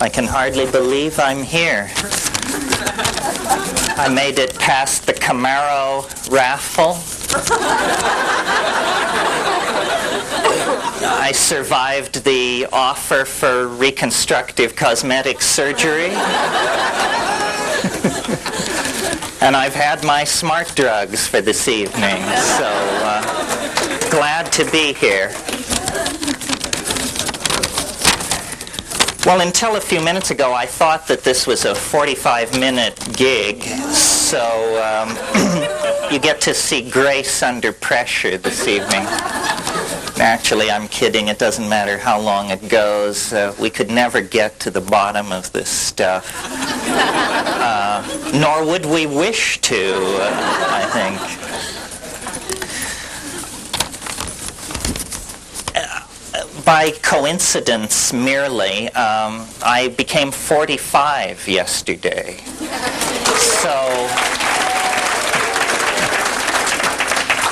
I can hardly believe I'm here. I made it past the Camaro raffle. I survived the offer for reconstructive cosmetic surgery. And I've had my smart drugs for this evening, so glad to be here. Well, until a few minutes ago, I thought that this was a 45-minute gig, so you get to see grace under pressure this evening. Actually, I'm kidding. It doesn't matter how long it goes. We could never get to the bottom of this stuff. Nor would we wish to, I think. By coincidence merely, I became 45 yesterday. So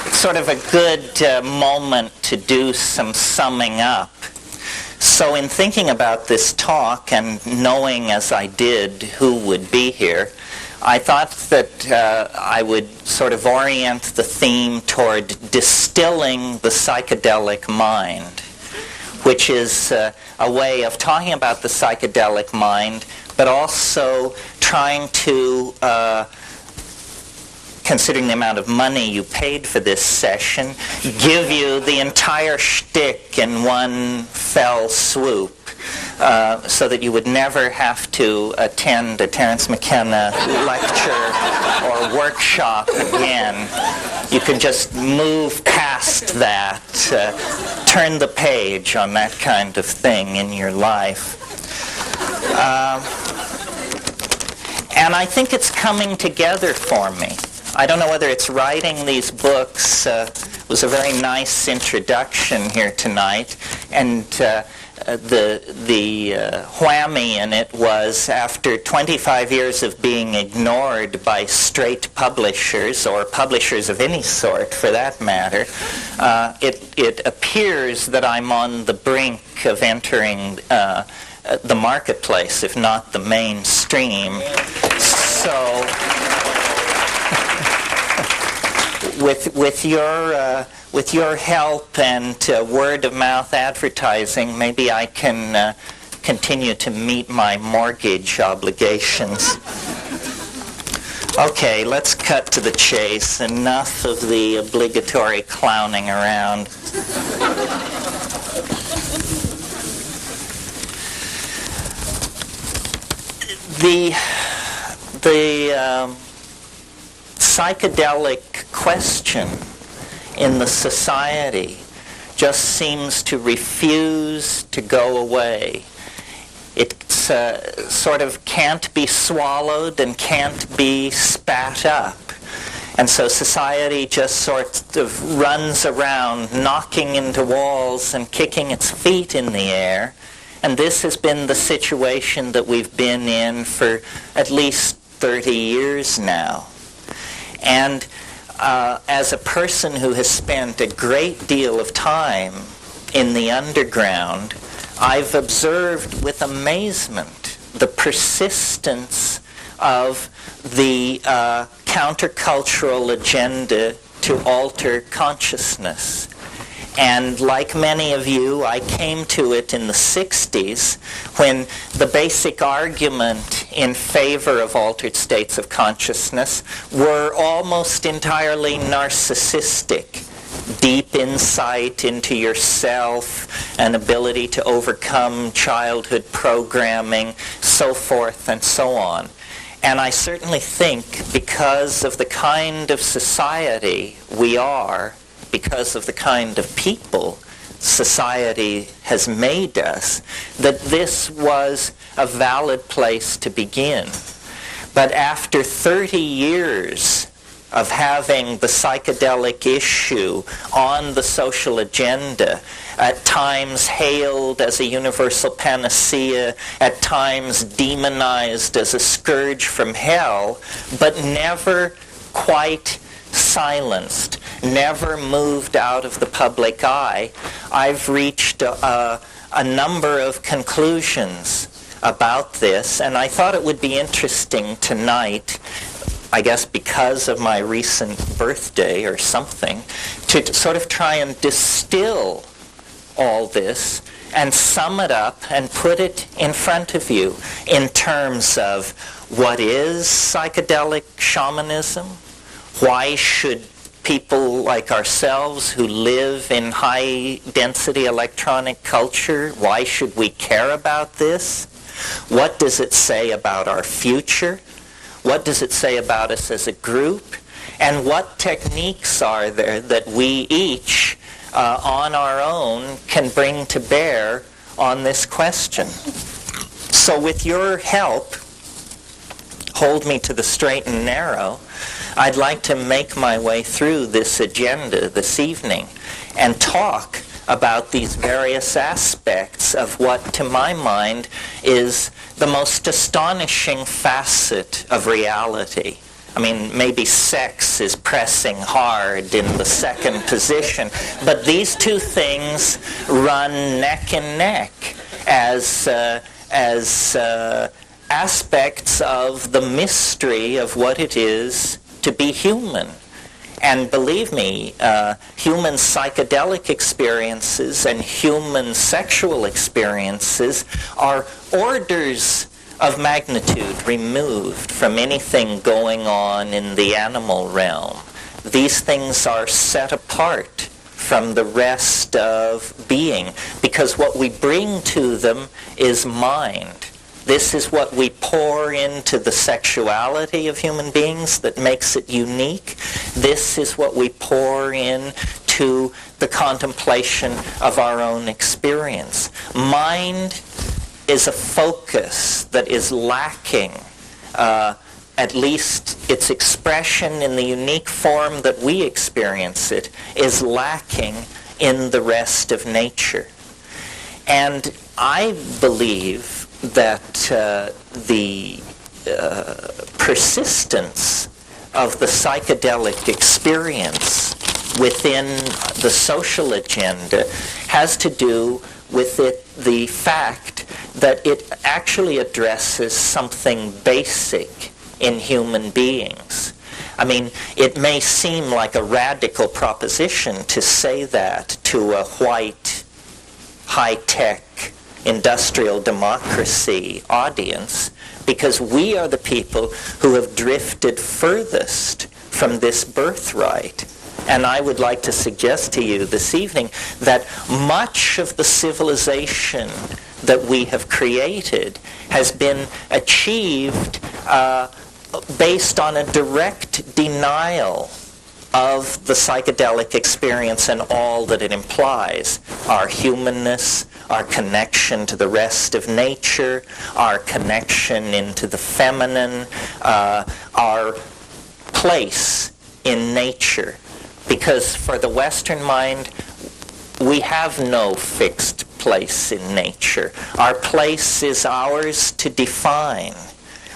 it's sort of a good moment to do some summing up. So in thinking about this talk and knowing as I did who would be here, I thought that I would sort of orient the theme toward distilling the psychedelic mind, which is a way of talking about the psychedelic mind, but also trying to, considering the amount of money you paid for this session, give you the entire shtick in one fell swoop, so that you would never have to attend a Terence McKenna lecture or workshop again. You can just move past that, turn the page on that kind of thing in your life. And I think it's coming together for me. I don't know whether it's writing these books. Was a very nice introduction here tonight, and the whammy in it was, after 25 years of being ignored by straight publishers, or publishers of any sort for that matter, it appears that I'm on the brink of entering the marketplace, if not the mainstream. So with your help and word-of-mouth advertising, maybe I can continue to meet my mortgage obligations. Okay, let's cut to the chase. Enough of the obligatory clowning around. The psychedelic question in the society just seems to refuse to go away. It sort of can't be swallowed and can't be spat up. And so society just sort of runs around knocking into walls and kicking its feet in the air. And this has been the situation that we've been in for at least 30 years now. And as a person who has spent a great deal of time in the underground, I've observed with amazement the persistence of the countercultural agenda to alter consciousness. And like many of you, I came to it in the 60s when the basic argument in favor of altered states of consciousness were almost entirely narcissistic. Deep insight into yourself, an ability to overcome childhood programming, so forth and so on. And I certainly think because of the kind of society we are, because of the kind of people society has made us, that this was a valid place to begin. But after 30 years of having the psychedelic issue on the social agenda, at times hailed as a universal panacea, at times demonized as a scourge from hell, but never quite silenced, never moved out of the public eye, I've reached a number of conclusions about this, and I thought it would be interesting tonight, I guess because of my recent birthday or something, to sort of try and distill all this and sum it up and put it in front of you in terms of what is psychedelic shamanism, why should people like ourselves who live in high-density electronic culture, why should we care about this? What does it say about our future? What does it say about us as a group? And what techniques are there that we each, on our own, can bring to bear on this question? So with your help, hold me to the straight and narrow, I'd like to make my way through this agenda this evening and talk about these various aspects of what, to my mind, is the most astonishing facet of reality. I mean, maybe sex is pressing hard in the second position, but these two things run neck and neck as aspects of the mystery of what it is to be human. And believe me, human psychedelic experiences and human sexual experiences are orders of magnitude removed from anything going on in the animal realm. These things are set apart from the rest of being because what we bring to them is mind. This is what we pour into the sexuality of human beings that makes it unique. This is what we pour into the contemplation of our own experience. Mind is a focus that is lacking, at least its expression in the unique form that we experience it, is lacking in the rest of nature. And I believe that the persistence of the psychedelic experience within the social agenda has to do with the fact that it actually addresses something basic in human beings. I mean, it may seem like a radical proposition to say that to a white, high-tech, industrial democracy audience, because we are the people who have drifted furthest from this birthright. And I would like to suggest to you this evening that much of the civilization that we have created has been achieved based on a direct denial of the psychedelic experience and all that it implies. Our humanness, our connection to the rest of nature, our connection into the feminine, our place in nature. Because for the Western mind, we have no fixed place in nature. Our place is ours to define.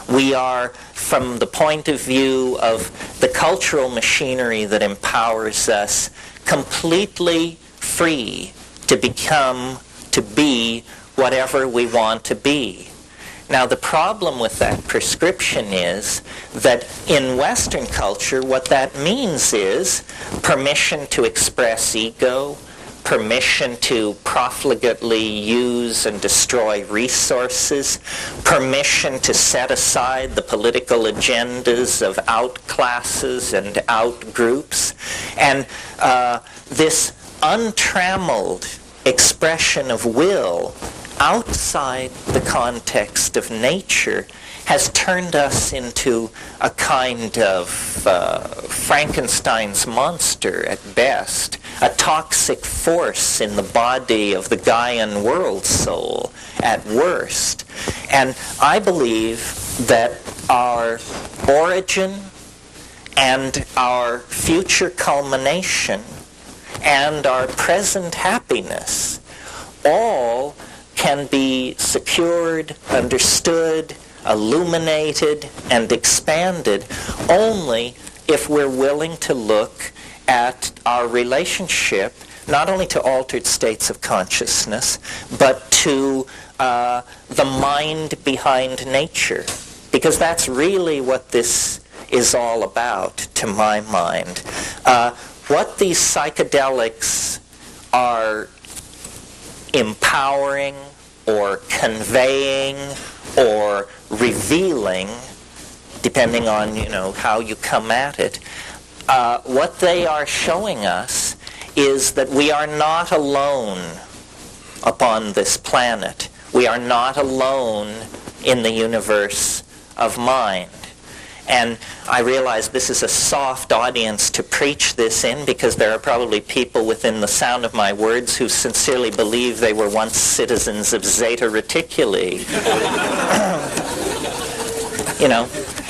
We are, from the point of view of the cultural machinery that empowers us, completely free to become, to be whatever we want to be. Now, the problem with that prescription is that in Western culture, what that means is permission to express ego, permission to profligately use and destroy resources, permission to set aside the political agendas of outclasses and outgroups, and this untrammeled expression of will outside the context of nature has turned us into a kind of Frankenstein's monster at best, a toxic force in the body of the Gaian world soul at worst. And I believe that our origin and our future culmination and our present happiness all can be secured, understood, illuminated, and expanded only if we're willing to look at our relationship not only to altered states of consciousness, but to the mind behind nature. Because that's really what this is all about, to my mind. What these psychedelics are empowering or conveying or revealing, depending on, how you come at it, what they are showing us is that we are not alone upon this planet. We are not alone in the universe of mind. And I realize this is a soft audience to preach this in, because there are probably people within the sound of my words who sincerely believe they were once citizens of Zeta Reticuli.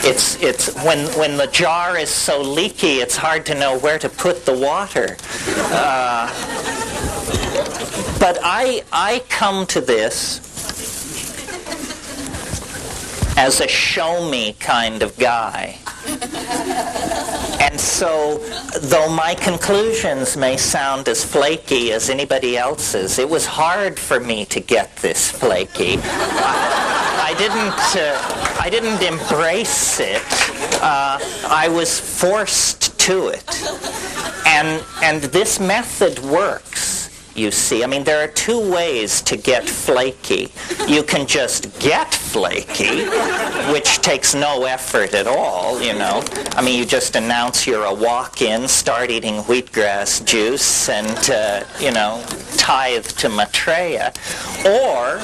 It's when the jar is so leaky, it's hard to know where to put the water. But I come to this as a show-me kind of guy. And so, though my conclusions may sound as flaky as anybody else's, it was hard for me to get this flaky. I didn't embrace it. I was forced to it. And this method works. You see, there are two ways to get flaky. You can just get flaky, which takes no effort at all, you just announce you're a walk-in, start eating wheatgrass juice, and, tithe to Maitreya. Or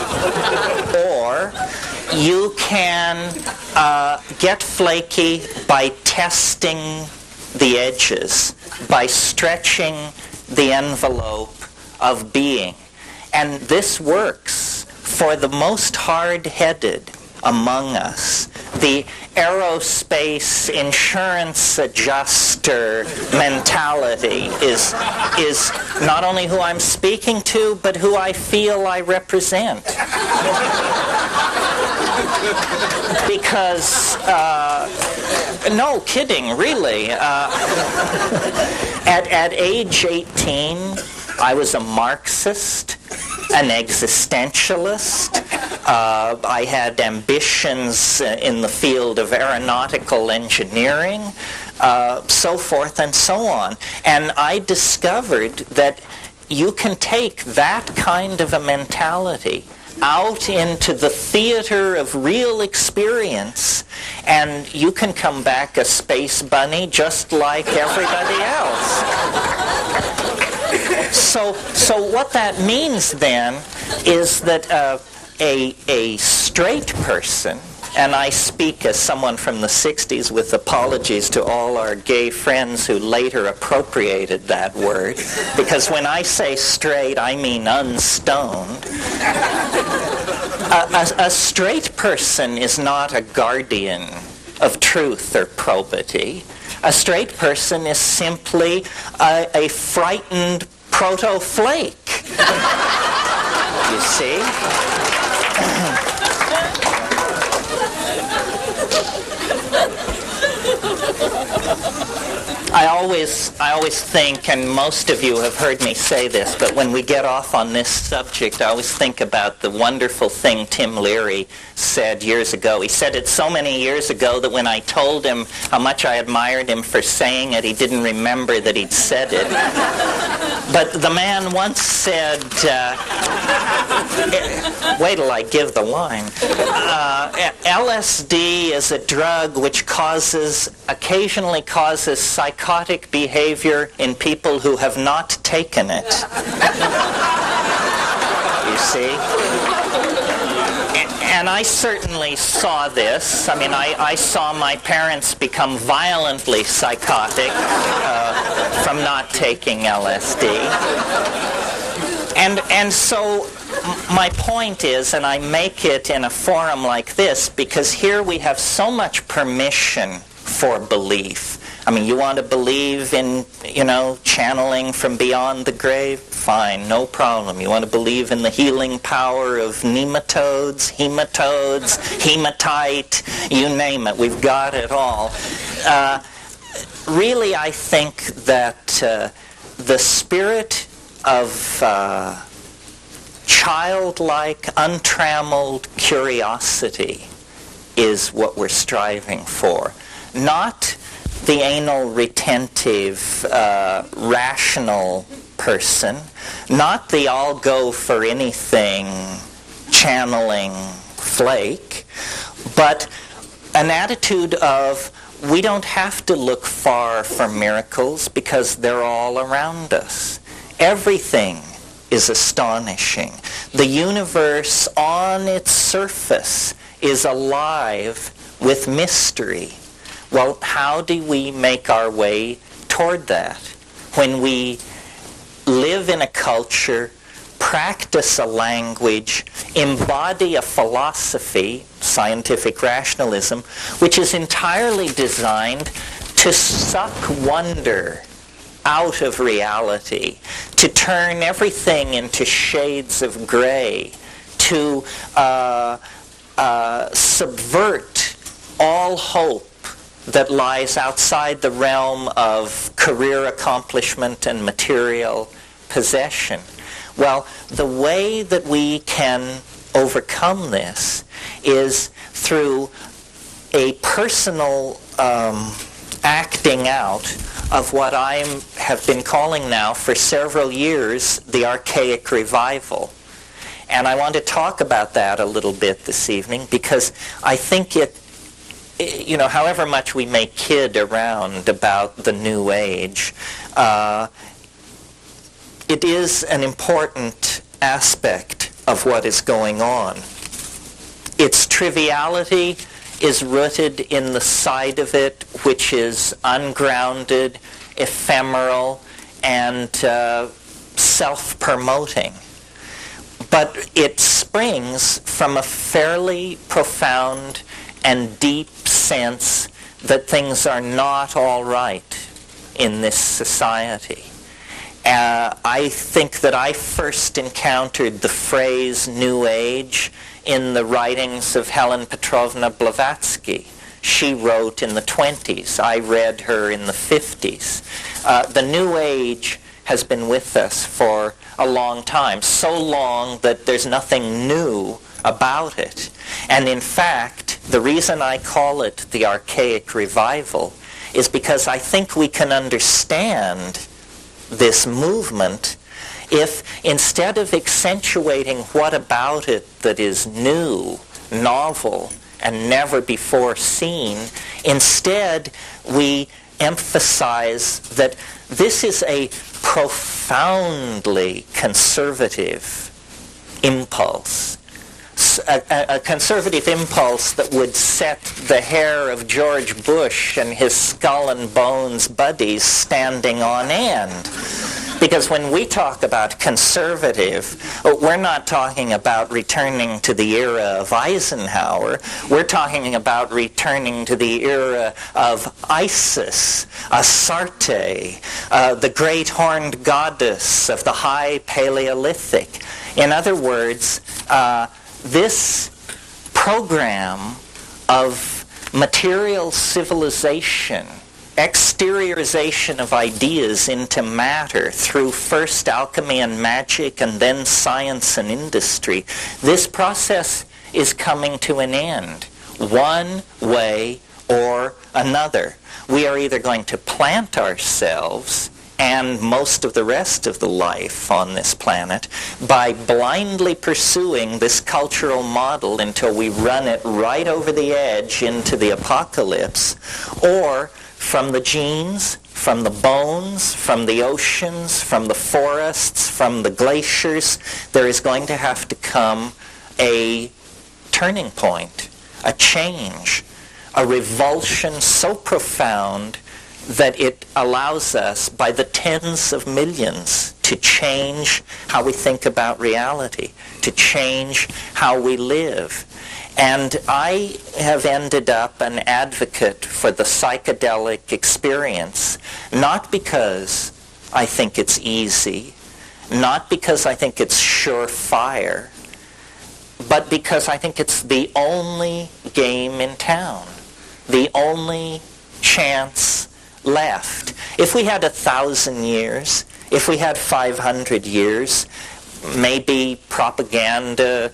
you can get flaky by testing the edges, by stretching the envelope of being. And this works for the most hard-headed among us. The aerospace insurance adjuster mentality is not only who I'm speaking to, but who I feel I represent. Because, no kidding, really. At age 18, I was a Marxist, an existentialist. I had ambitions in the field of aeronautical engineering, so forth and so on. And I discovered that you can take that kind of a mentality out into the theater of real experience, and you can come back a space bunny just like everybody else. So what that means then is that a straight person, and I speak as someone from the 60s with apologies to all our gay friends who later appropriated that word, because when I say straight, I mean unstoned. A straight person is not a guardian of truth or probity. A straight person is simply a frightened proto-flake. You see? I always think, and most of you have heard me say this, but when we get off on this subject, I always think about the wonderful thing Tim Leary said years ago. He said it so many years ago that when I told him how much I admired him for saying it, he didn't remember that he'd said it. But the man once said, wait till I give the line, LSD is a drug which occasionally causes psychotic behavior in people who have not taken it. You see? And I certainly saw this. I saw my parents become violently psychotic from not taking LSD. And so my point is, and I make it in a forum like this, because here we have so much permission for belief. You want to believe in, channeling from beyond the grave? Fine, no problem. You want to believe in the healing power of nematodes, hematite, you name it. We've got it all. Really, I think that the spirit of childlike, untrammeled curiosity is what we're striving for. Not the anal retentive, rational person, not the I'll go for anything channeling flake, but an attitude of we don't have to look far for miracles because they're all around us. Everything is astonishing. The universe on its surface is alive with mystery. Well, how do we make our way toward that? When we live in a culture, practice a language, embody a philosophy, scientific rationalism, which is entirely designed to suck wonder out of reality, to turn everything into shades of gray, to subvert all hope that lies outside the realm of career accomplishment and material possession. Well, the way that we can overcome this is through a personal acting out of what I have been calling now for several years the archaic revival. And I want to talk about that a little bit this evening because I think it, however much we may kid around about the New Age, it is an important aspect of what is going on. Its triviality is rooted in the side of it which is ungrounded, ephemeral, and self-promoting. But it springs from a fairly profound and deep sense that things are not all right in this society. I think that I first encountered the phrase New Age in the writings of Helen Petrovna Blavatsky. She wrote in the 20s. I read her in the 50s. The New Age has been with us for a long time, so long that there's nothing new about it. And in fact, the reason I call it the archaic revival is because I think we can understand this movement if instead of accentuating what about it that is new, novel, and never before seen, instead we emphasize that this is a profoundly conservative impulse. A conservative impulse that would set the hair of George Bush and his skull and bones buddies standing on end. Because when we talk about conservative, we're not talking about returning to the era of Eisenhower. We're talking about returning to the era of Isis, Astarte, the great horned goddess of the high Paleolithic. In other words, this program of material civilization, exteriorization of ideas into matter through first alchemy and magic and then science and industry, this process is coming to an end, one way or another. We are either going to plant ourselves and most of the rest of the life on this planet by blindly pursuing this cultural model until we run it right over the edge into the apocalypse, or from the genes, from the bones, from the oceans, from the forests, from the glaciers, there is going to have to come a turning point, a change, a revulsion so profound that it allows us, by the tens of millions, to change how we think about reality, to change how we live. And I have ended up an advocate for the psychedelic experience, not because I think it's easy, not because I think it's surefire, but because I think it's the only game in town, the only chance left. If we had 1,000 years, If we had 500 years, maybe propaganda,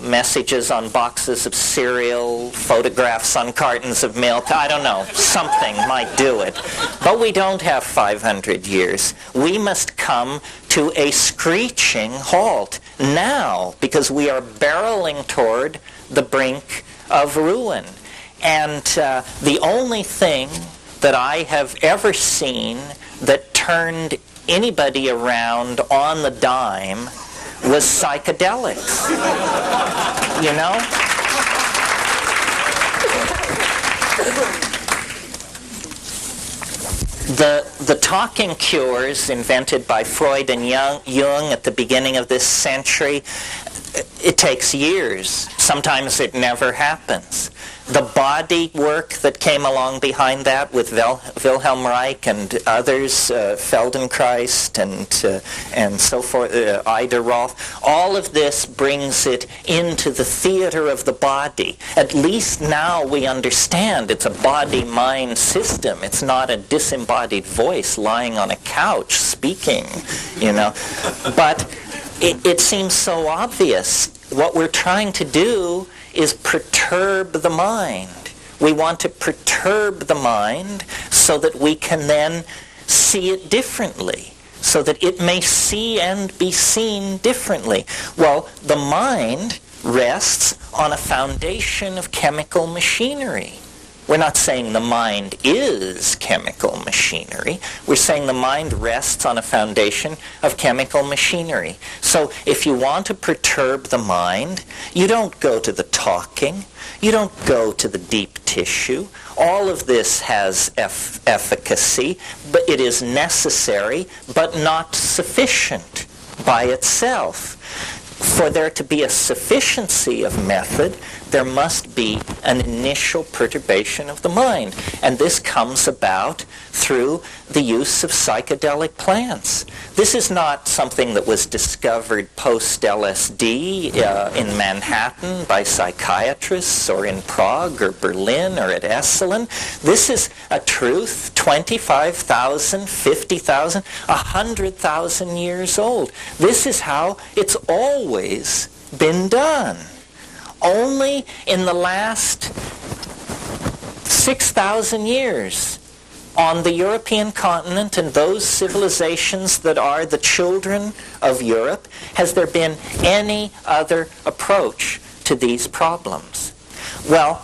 messages on boxes of cereal, photographs on cartons of milk, I don't know, something might do it. But we don't have 500 years. We must come to a screeching halt now, because we are barreling toward the brink of ruin. And the only thing that I have ever seen that turned anybody around on the dime was psychedelics. You know? The talking cures invented by Freud and Jung at the beginning of this century, it takes years. Sometimes it never happens. The body work that came along behind that with Wilhelm Reich and others, Feldenkrais and so forth, Ida Rolf, all of this brings it into the theater of the body. At least now we understand it's a body-mind system. It's not a disembodied voice lying on a couch speaking, you know. But it seems so obvious. What we're trying to do is perturb the mind. We want to perturb the mind so that we can then see it differently, so that it may see and be seen differently. Well, the mind rests on a foundation of chemical machinery. We're not saying the mind is chemical machinery. We're saying the mind rests on a foundation of chemical machinery. So if you want to perturb the mind, you don't go to the talking. You don't go to the deep tissue. All of this has efficacy, but it is necessary, but not sufficient by itself. For there to be a sufficiency of method, there must be an initial perturbation of the mind. And this comes about through the use of psychedelic plants. This is not something that was discovered post-LSD in Manhattan by psychiatrists or in Prague or Berlin or at Esalen. This is a truth 25,000, 50,000, 100,000 years old. This is how it's always been done. Only in the last 6,000 years on the European continent and those civilizations that are the children of Europe has there been any other approach to these problems. Well,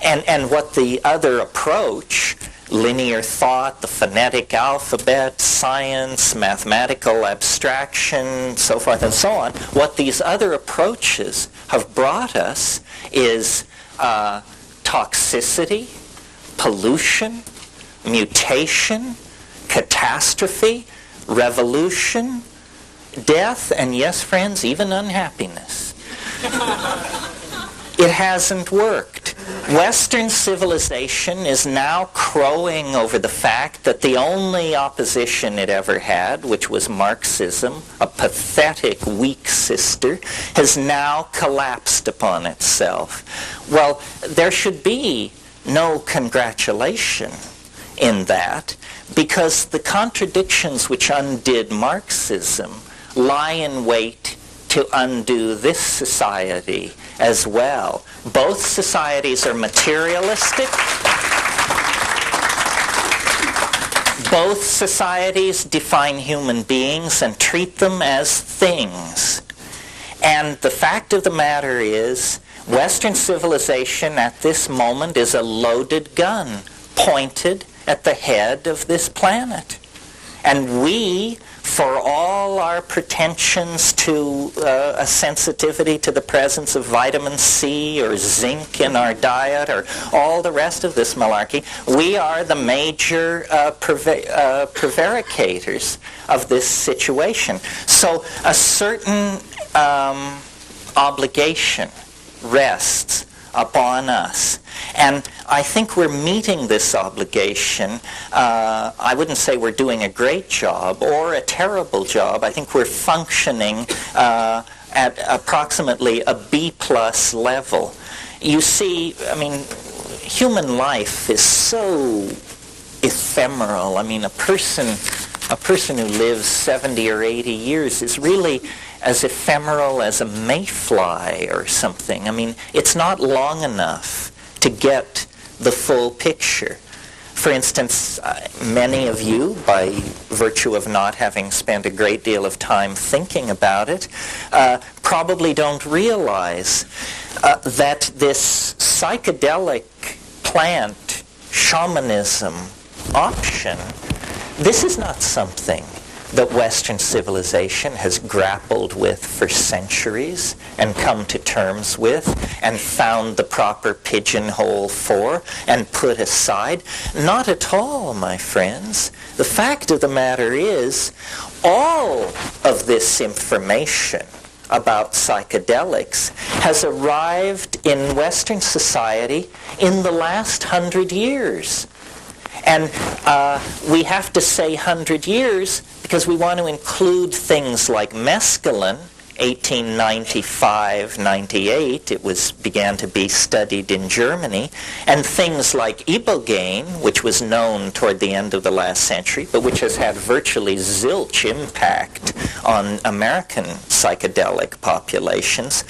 and what the other approach, linear thought, the phonetic alphabet, science, mathematical abstraction, so forth and so on, what these other approaches have brought us is toxicity, pollution, mutation, catastrophe, revolution, death, and yes, friends, even unhappiness. It hasn't worked. Western civilization is now crowing over the fact that the only opposition it ever had, which was Marxism, a pathetic, weak sister, has now collapsed upon itself. Well, there should be no congratulation in that, because the contradictions which undid Marxism lie in wait to undo this society as well. Both societies are materialistic. Both societies define human beings and treat them as things. And the fact of the matter is, Western civilization at this moment is a loaded gun pointed at the head of this planet. And we, for all our pretensions to a sensitivity to the presence of vitamin C or zinc in our diet or all the rest of this malarkey, we are the major prevaricators of this situation. So a certain obligation rests upon us. And I think we're meeting this obligation. I wouldn't say we're doing a great job or a terrible job. I think we're functioning at approximately a B+ level. You see, I mean, human life is so ephemeral. I mean, a person a person who lives 70 or 80 years is really as ephemeral as a mayfly or something. I mean, it's not long enough to get the full picture. For instance, many of you, by virtue of not having spent a great deal of time thinking about it, probably don't realize that this psychedelic plant shamanism option, this is not something that Western civilization has grappled with for centuries and come to terms with and found the proper pigeonhole for and put aside. Not at all, my friends. The fact of the matter is, all of this information about psychedelics has arrived in Western society in the last 100 years. And we have to say 100 years because we want to include things like mescaline, 1895-98, it began to be studied in Germany, and things like ibogaine, which was known toward the end of the last century, but which has had virtually zilch impact on American psychedelic populations.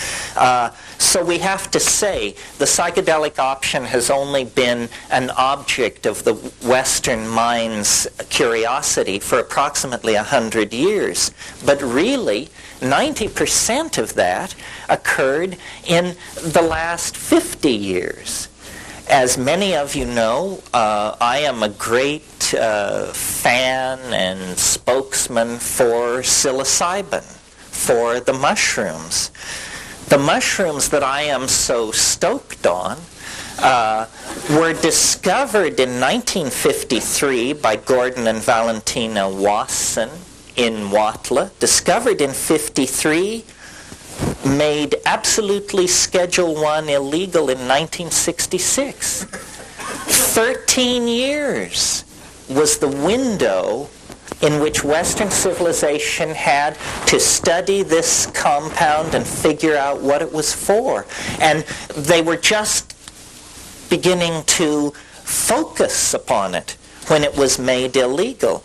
So we have to say the psychedelic option has only been an object of the Western mind's curiosity for approximately 100 years. But really, 90% of that occurred in the last 50 years. As many of you know, I am a great fan and spokesman for psilocybin, for the mushrooms. The mushrooms that I am so stoked on were discovered in 1953 by Gordon and Valentina Wasson in Huatla. Discovered in 53, made absolutely Schedule 1 illegal in 1966. 13 years was the window in which Western civilization had to study this compound and figure out what it was for. And they were just beginning to focus upon it when it was made illegal.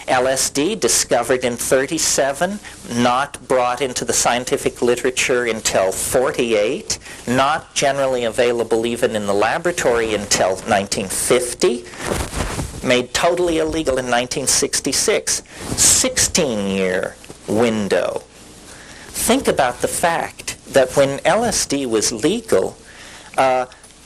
LSD, discovered in 37, not brought into the scientific literature until 48, not generally available even in the laboratory until 1950, made totally illegal in 1966. 16-year window. Think about the fact that when LSD was legal,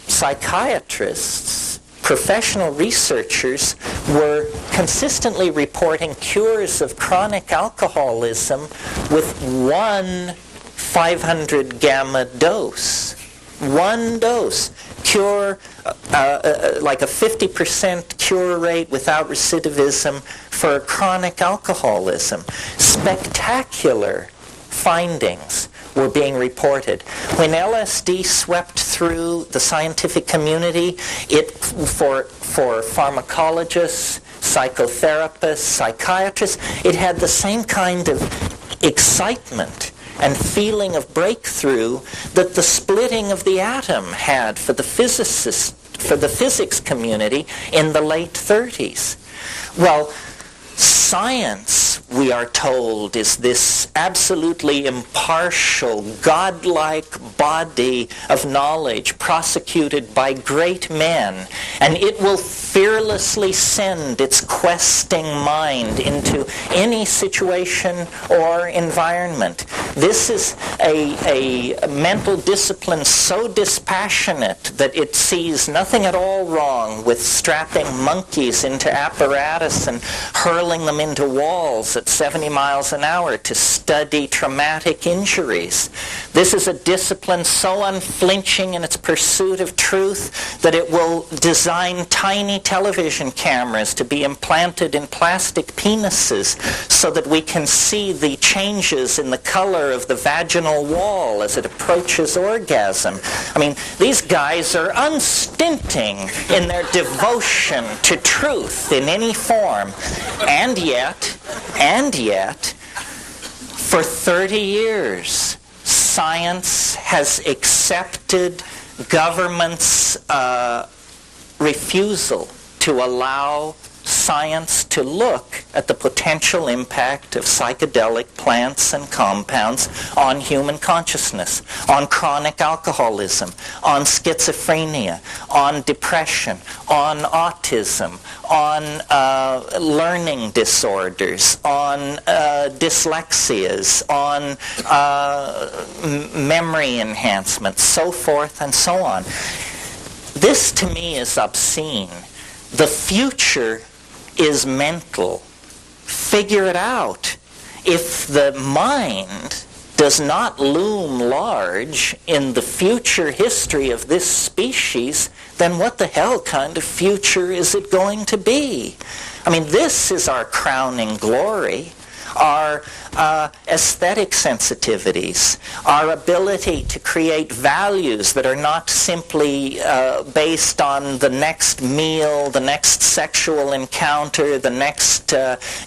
psychiatrists, professional researchers were consistently reporting cures of chronic alcoholism with one 500 gamma dose. One dose. Cure, like a 50% cure rate without recidivism for chronic alcoholism. Spectacular findings were being reported. When LSD swept through the scientific community, it for pharmacologists, psychotherapists, psychiatrists, it had the same kind of excitement and feeling of breakthrough that the splitting of the atom had for the physicists, for the physics community in the late 30s. Well, science, we are told, is this absolutely impartial, godlike body of knowledge prosecuted by great men, and it will fearlessly send its questing mind into any situation or environment. This is a mental discipline so dispassionate that it sees nothing at all wrong with strapping monkeys into apparatus and hurling them into walls at 70 miles an hour to study traumatic injuries. This is a discipline so unflinching in its pursuit of truth that it will design tiny television cameras to be implanted in plastic penises so that we can see the changes in the color of the vaginal wall as it approaches orgasm. I mean, these guys are unstinting in their devotion to truth in any form. And yet, for 30 years, science has accepted government's refusal to allow science to look at the potential impact of psychedelic plants and compounds on human consciousness, on chronic alcoholism, on schizophrenia, on depression, on autism, on learning disorders, on dyslexias, on memory enhancement, so forth and so on. This to me is obscene. The future is mental. Figure it out. If the mind does not loom large in the future history of this species, then what the hell kind of future is it going to be? I mean, this is our crowning glory. Our aesthetic sensitivities, our ability to create values that are not simply based on the next meal, the next sexual encounter, the next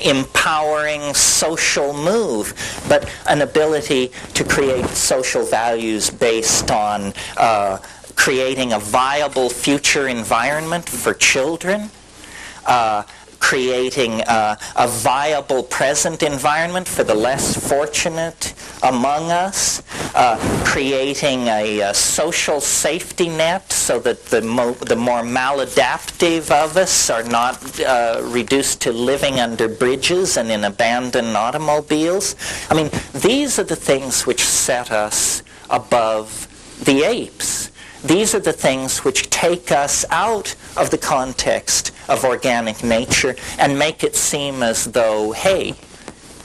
empowering social move, but an ability to create social values based on creating a viable future environment for children, creating a viable present environment for the less fortunate among us, creating a social safety net so that the more maladaptive of us are not reduced to living under bridges and in abandoned automobiles. I mean, these are the things which set us above the apes. These are the things which take us out of the context of organic nature and make it seem as though, hey,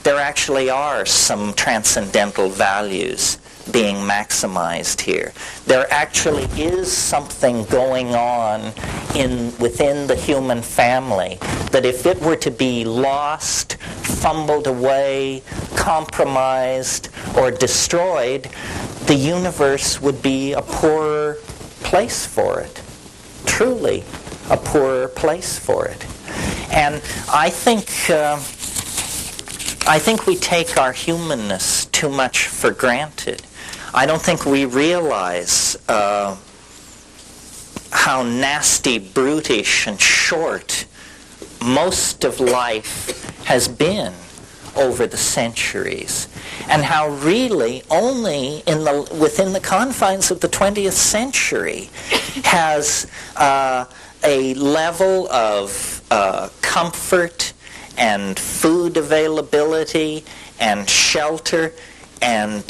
there actually are some transcendental values being maximized here. There actually is something going on within the human family that if it were to be lost, fumbled away, compromised, or destroyed, the universe would be a poorer place for it. Truly a poorer place for it. And I think we take our humanness too much for granted. I don't think we realize how nasty, brutish, and short most of life has been over the centuries, and how really only within the confines of the 20th century has a level of comfort and food availability and shelter and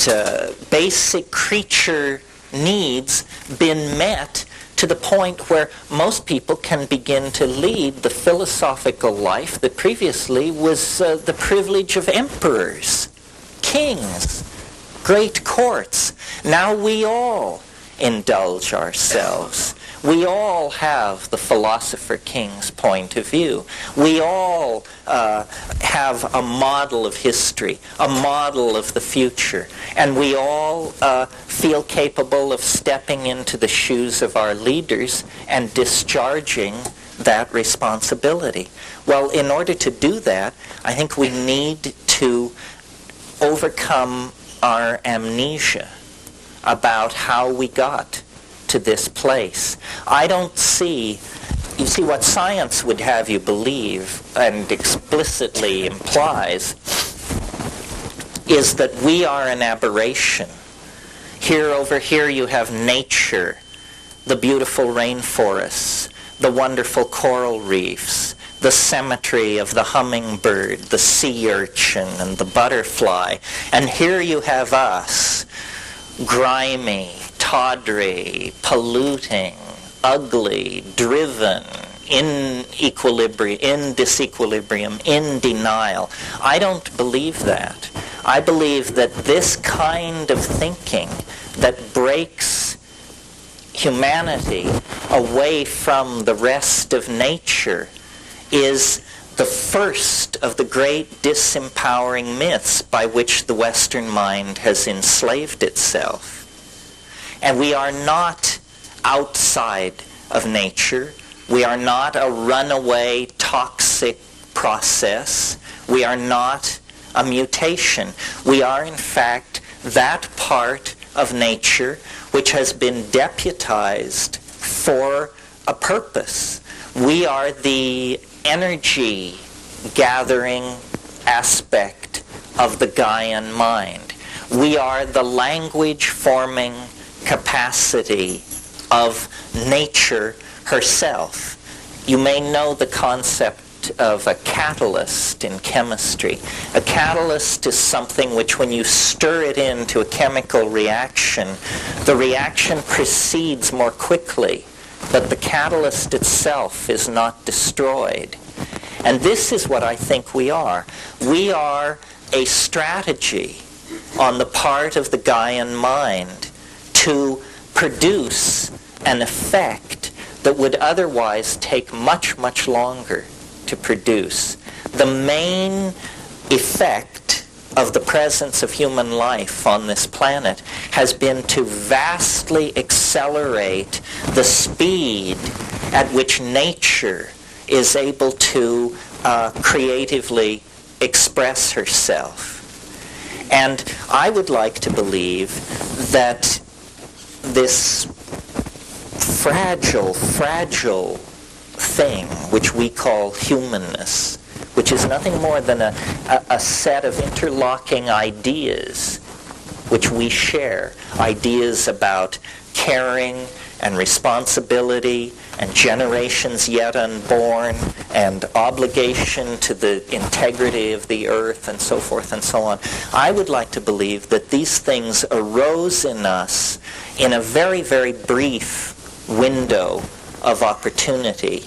basic creature needs been met to the point where most people can begin to lead the philosophical life that previously was the privilege of emperors, kings, great courts. Now we all indulge ourselves. We all have the philosopher king's point of view. We all have a model of history, a model of the future, and we all feel capable of stepping into the shoes of our leaders and discharging that responsibility. Well, in order to do that, I think we need to overcome our amnesia about how we got to this place. I don't see, you see, what science would have you believe and explicitly implies is that we are an aberration. Over here you have nature, the beautiful rainforests, the wonderful coral reefs, the symmetry of the hummingbird, the sea urchin, and the butterfly. And here you have us, grimy, tawdry, polluting, ugly, driven, in disequilibrium, in denial. I don't believe that. I believe that this kind of thinking that breaks humanity away from the rest of nature is the first of the great disempowering myths by which the Western mind has enslaved itself. And we are not outside of nature. We are not a runaway toxic process. We are not a mutation. We are, in fact, that part of nature which has been deputized for a purpose, We are the energy gathering aspect of the Gaian mind. We are the language forming capacity of nature herself. You may know the concept of a catalyst in chemistry. A catalyst is something which, when you stir it into a chemical reaction, the reaction proceeds more quickly, but the catalyst itself is not destroyed. And this is what I think we are. We are a strategy on the part of the Gaian mind to produce an effect that would otherwise take much, much longer to produce. The main effect of the presence of human life on this planet has been to vastly accelerate the speed at which nature is able to creatively express herself. And I would like to believe that this fragile thing which we call humanness, which is nothing more than a set of interlocking ideas which we share, ideas about caring and responsibility and generations yet unborn and obligation to the integrity of the earth and so forth and so on. I would like to believe that these things arose in us in a very, very brief window of opportunity.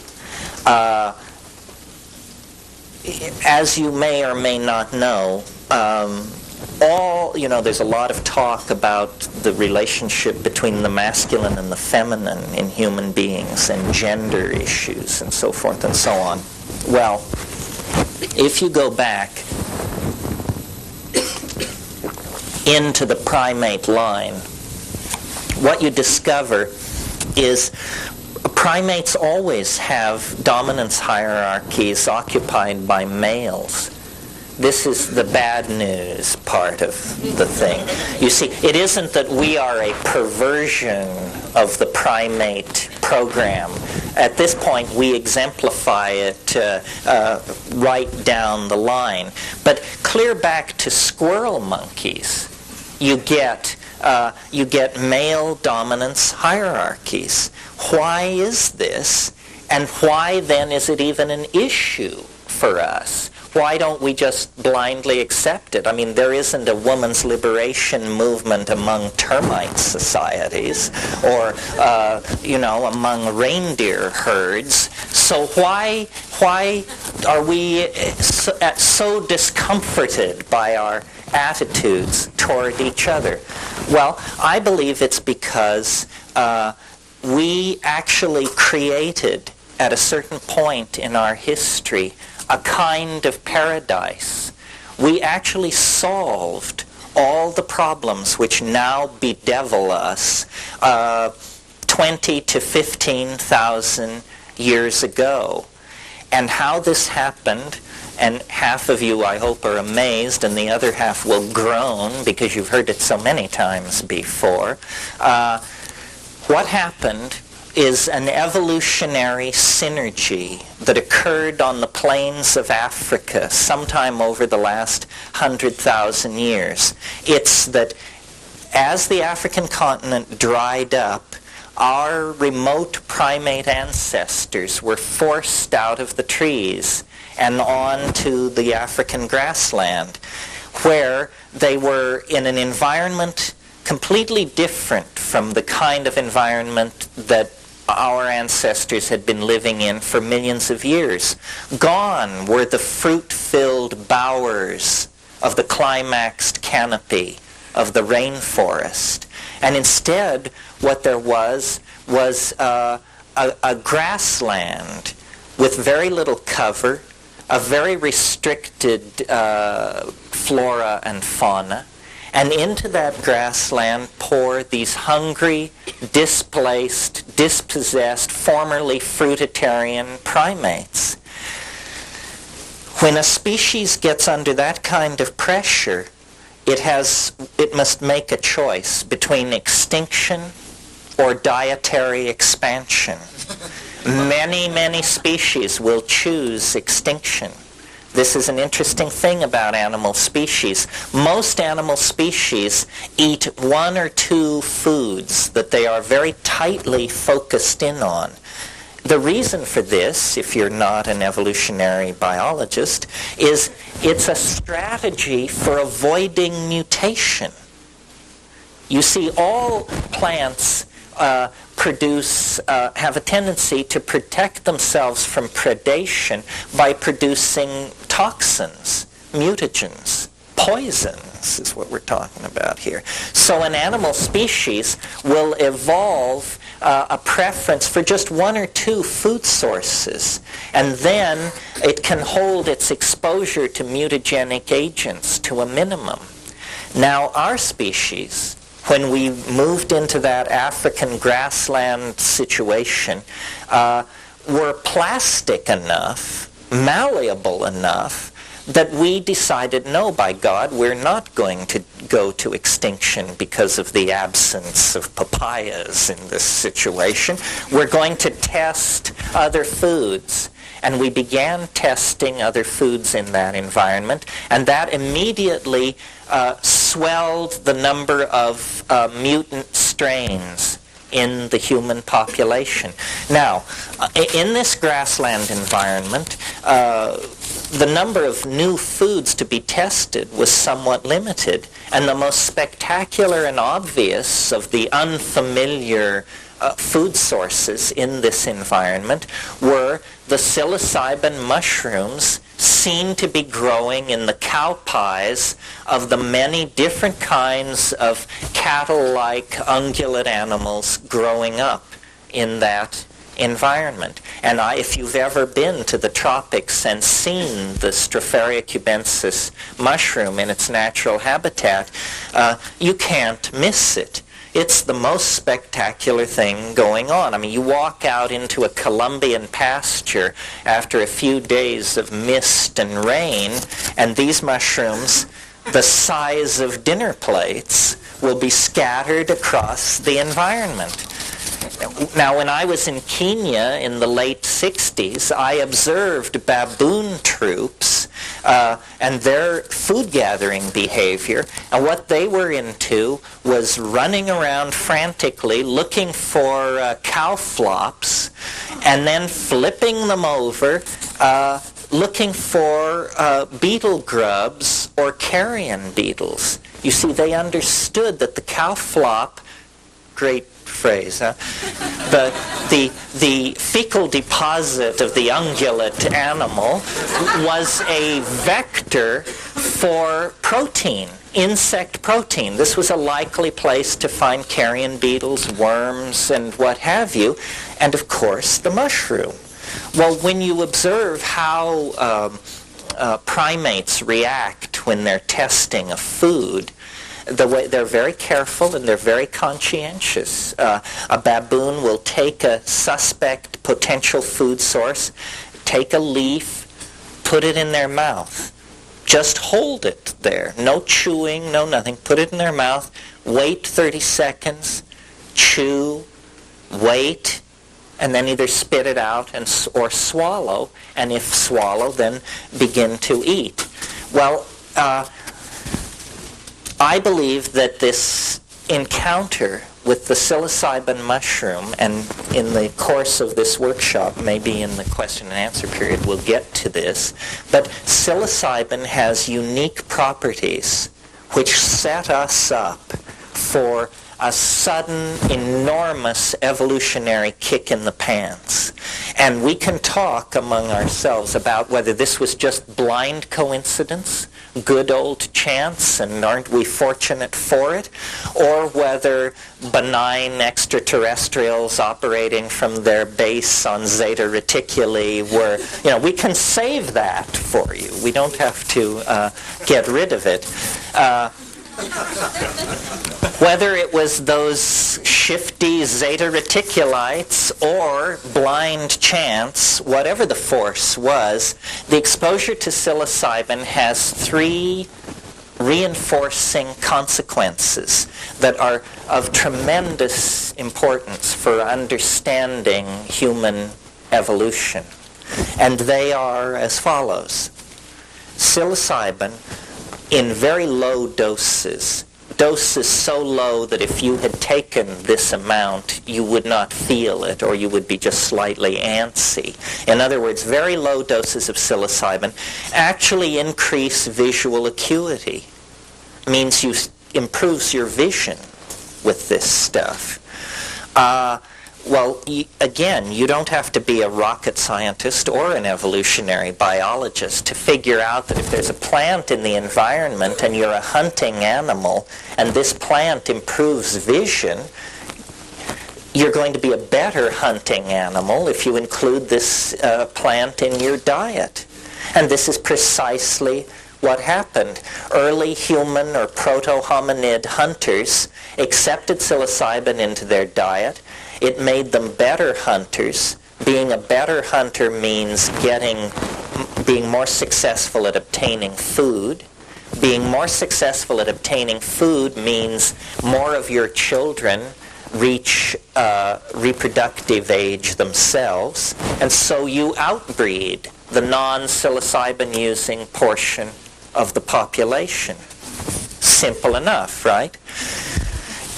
As you may or may not know, there's a lot of talk about the relationship between the masculine and the feminine in human beings and gender issues and so forth and so on. Well, if you go back into the primate line, what you discover is primates always have dominance hierarchies occupied by males. This is the bad news part of the thing. You see, it isn't that we are a perversion of the primate program. At this point, we exemplify it right down the line. But clear back to squirrel monkeys, you get male dominance hierarchies. Why is this? And why then is it even an issue for us? Why don't we just blindly accept it? I mean, there isn't a woman's liberation movement among termite societies or, among reindeer herds. So why are we so discomforted by our attitudes toward each other? Well, I believe it's because we actually created, at a certain point in our history, a kind of paradise. We actually solved all the problems which now bedevil us 20 to 15,000 years ago. And how this happened, and half of you, I hope, are amazed, and the other half will groan because you've heard it so many times before. What happened is an evolutionary synergy that occurred on the plains of Africa sometime over the last 100,000 years. It's that as the African continent dried up, our remote primate ancestors were forced out of the trees and onto the African grassland, where they were in an environment completely different from the kind of environment that our ancestors had been living in for millions of years. Gone were the fruit-filled bowers of the climaxed canopy of the rainforest. And instead, what there was a grassland with very little cover, a very restricted flora and fauna, and into that grassland pour these hungry, displaced, dispossessed, formerly fruitarian primates. When a species gets under that kind of pressure, it must make a choice between extinction or dietary expansion. Many, many species will choose extinction. This is an interesting thing about animal species. Most animal species eat one or two foods that they are very tightly focused in on. The reason for this, if you're not an evolutionary biologist, is it's a strategy for avoiding mutation. You see, all plants have a tendency to protect themselves from predation by producing toxins, mutagens, poisons is what we're talking about here. So an animal species will evolve a preference for just one or two food sources, and then it can hold its exposure to mutagenic agents to a minimum. Now, our species, when we moved into that African grassland situation, were plastic enough, malleable enough, that we decided, no, by God, we're not going to go to extinction because of the absence of papayas in this situation. We're going to test other foods. And we began testing other foods in that environment, and that immediately swelled the number of mutant strains in the human population. Now, in this grassland environment, the number of new foods to be tested was somewhat limited, and the most spectacular and obvious of the unfamiliar food sources in this environment were the psilocybin mushrooms seen to be growing in the cow pies of the many different kinds of cattle-like ungulate animals growing up in that environment. And if you've ever been to the tropics and seen the Stropharia cubensis mushroom in its natural habitat, you can't miss it. It's the most spectacular thing going on. I mean, you walk out into a Colombian pasture after a few days of mist and rain, and these mushrooms, the size of dinner plates, will be scattered across the environment. Now, when I was in Kenya in the late 60s, I observed baboon troops and their food gathering behavior, and what they were into was running around frantically looking for cow flops and then flipping them over, looking for beetle grubs or carrion beetles. You see, they understood that the cow flop, great phrase, huh? The fecal deposit of the ungulate animal was a vector for protein, insect protein. This was a likely place to find carrion beetles, worms, and what have you, and of course the mushroom. Well, when you observe how primates react when they're testing a food, they're very careful and they're very conscientious. A baboon will take a suspect potential food source, take a leaf, put it in their mouth. Just hold it there. No chewing, no nothing. Put it in their mouth. Wait 30 seconds. Chew. Wait. And then either spit it out or swallow. And if swallow, then begin to eat. Well, I believe that this encounter with the psilocybin mushroom, and in the course of this workshop, maybe in the question and answer period, we'll get to this, but psilocybin has unique properties which set us up for a sudden, enormous evolutionary kick in the pants. And we can talk among ourselves about whether this was just blind coincidence, good old chance, and aren't we fortunate for it, or whether benign extraterrestrials operating from their base on Zeta Reticuli were, we can save that for you. We don't have to get rid of it. Whether it was those shifty Zeta Reticulites or blind chance, whatever the force was, the exposure to psilocybin has three reinforcing consequences that are of tremendous importance for understanding human evolution. And they are as follows. Psilocybin in very low doses so low that if you had taken this amount, you would not feel it, or you would be just slightly antsy. In other words, very low doses of psilocybin actually increase visual acuity. Means improves your vision with this stuff. Well, again, you don't have to be a rocket scientist or an evolutionary biologist to figure out that if there's a plant in the environment and you're a hunting animal and this plant improves vision, you're going to be a better hunting animal if you include this plant in your diet. And this is precisely what happened. Early human or proto-hominid hunters accepted psilocybin into their diet. It made them better hunters. Being a better hunter means being more successful at obtaining food. Being more successful at obtaining food means more of your children reach reproductive age themselves, and so you outbreed the non-psilocybin using portion of the population. Simple enough, right?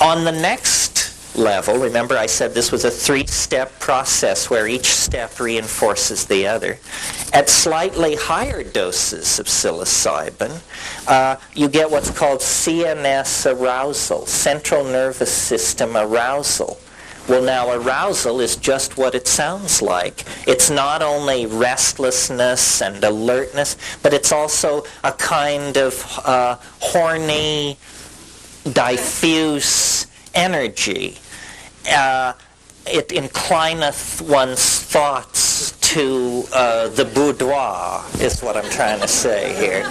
On the next level, remember I said this was a three-step process where each step reinforces the other. At slightly higher doses of psilocybin, you get what's called CNS arousal, central nervous system arousal. Well, now arousal is just what it sounds like. It's not only restlessness and alertness, but it's also a kind of horny, diffuse energy. It inclineth one's thoughts to the boudoir, is what I'm trying to say here.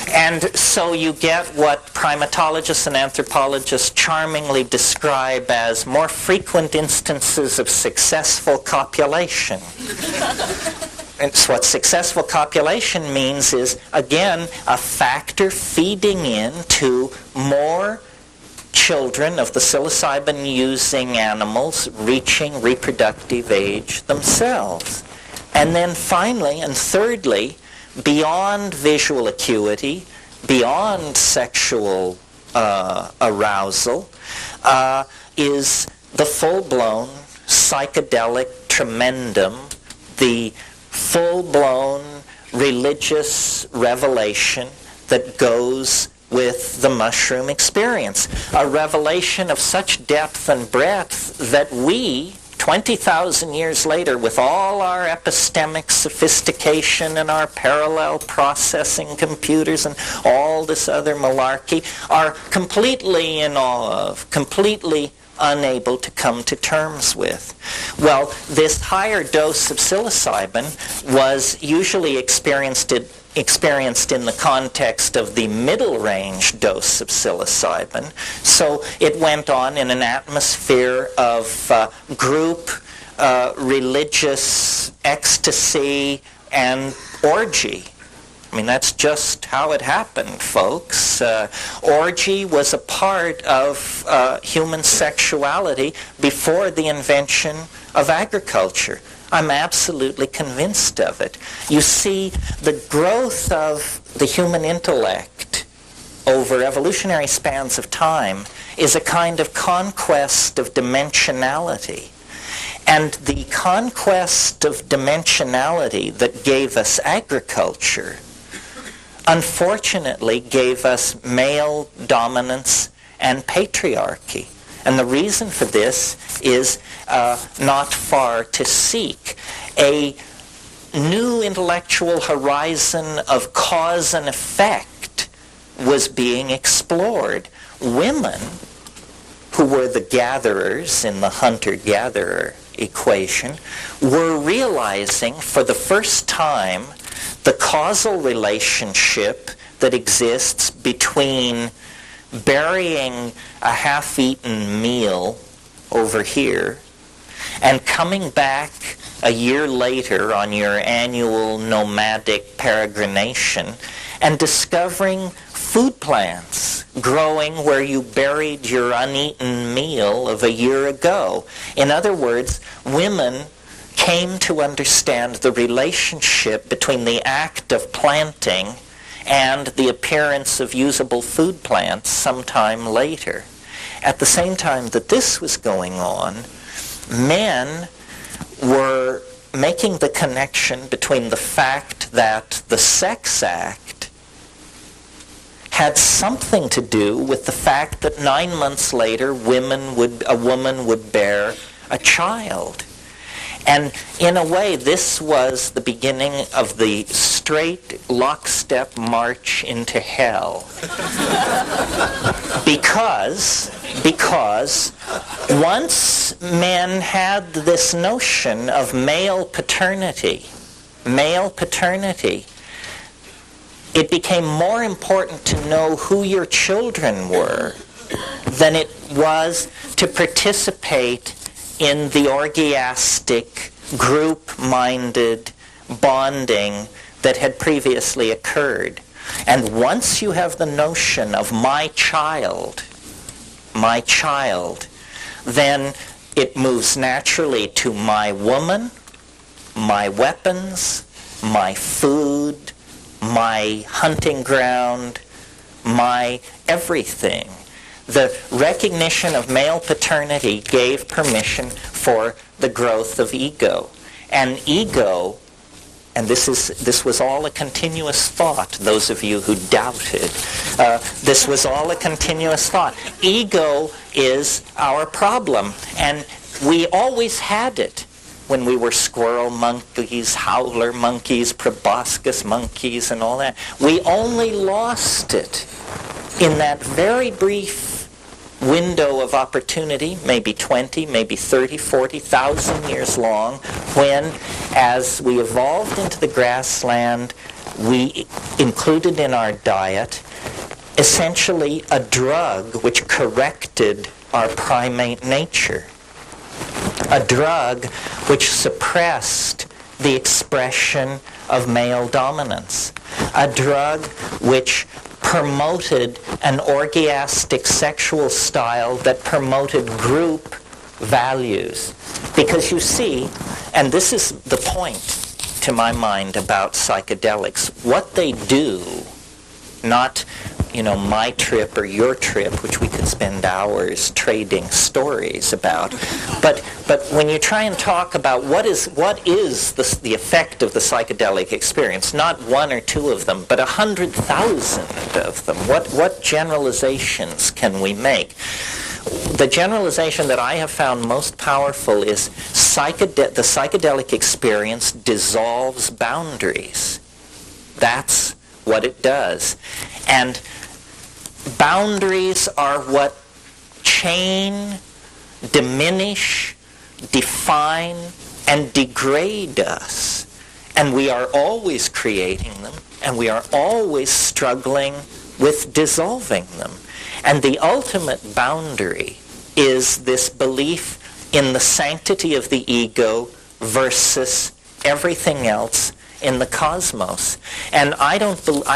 And so you get what primatologists and anthropologists charmingly describe as more frequent instances of successful copulation. And so what successful copulation means is, again, a factor feeding into more children of the psilocybin-using animals reaching reproductive age themselves. And then finally, and thirdly, beyond visual acuity, beyond sexual arousal, is the full-blown psychedelic tremendum, the full-blown religious revelation that goes with the mushroom experience. A revelation of such depth and breadth that we, 20,000 years later, with all our epistemic sophistication and our parallel processing computers and all this other malarkey, are completely in awe of, completely unable to come to terms with. Well, this higher dose of psilocybin was usually experienced in the context of the middle range dose of psilocybin. So it went on in an atmosphere of group, religious ecstasy, and orgy. I mean, that's just how it happened, folks. Orgy was a part of human sexuality before the invention of agriculture. I'm absolutely convinced of it. You see, the growth of the human intellect over evolutionary spans of time is a kind of conquest of dimensionality. And the conquest of dimensionality that gave us agriculture, unfortunately, gave us male dominance and patriarchy. And the reason for this is not far to seek. A new intellectual horizon of cause and effect was being explored. Women, who were the gatherers in the hunter-gatherer equation, were realizing for the first time the causal relationship that exists between burying a half-eaten meal over here and coming back a year later on your annual nomadic peregrination and discovering food plants growing where you buried your uneaten meal of a year ago. In other words, women came to understand the relationship between the act of planting and the appearance of usable food plants sometime later. At the same time that this was going on, men were making the connection between the fact that the sex act had something to do with the fact that 9 months later a woman would bear a child. And in a way, this was the beginning of the straight lockstep march into hell. Because once men had this notion of male paternity, it became more important to know who your children were than it was to participate in the orgiastic, group-minded bonding that had previously occurred. And once you have the notion of my child, then it moves naturally to my woman, my weapons, my food, my hunting ground, my everything. The recognition of male paternity gave permission for the growth of ego. And ego, and this was all a continuous thought, those of you who doubted, this was all a continuous thought. Ego is our problem, and we always had it when we were squirrel monkeys, howler monkeys, proboscis monkeys, and all that. We only lost it in that very brief window of opportunity, maybe 20, maybe 30, 40,000 years long, when, as we evolved into the grassland, we included in our diet essentially a drug which corrected our primate nature. A drug which suppressed the expression of male dominance. A drug which promoted an orgiastic sexual style that promoted group values. Because you see, and this is the point to my mind about psychedelics, what they do, not my trip or your trip, which we could spend hours trading stories about. But when you try and talk about what is the effect of the psychedelic experience, not one or two of them, but 100,000 of them, what generalizations can we make? The generalization that I have found most powerful is the psychedelic experience dissolves boundaries. That's what it does. And boundaries are what chain, diminish, define, and degrade us. And we are always creating them, and we are always struggling with dissolving them. And the ultimate boundary is this belief in the sanctity of the ego versus everything else in the cosmos. And I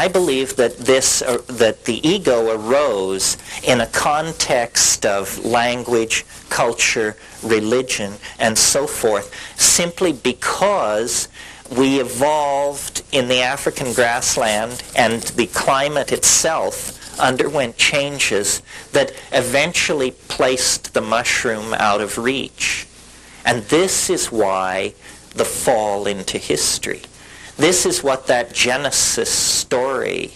believe that that the ego arose in a context of language, culture, religion, and so forth, simply because we evolved in the African grassland, and the climate itself underwent changes that eventually placed the mushroom out of reach. And this is why the fall into history. This is what that Genesis story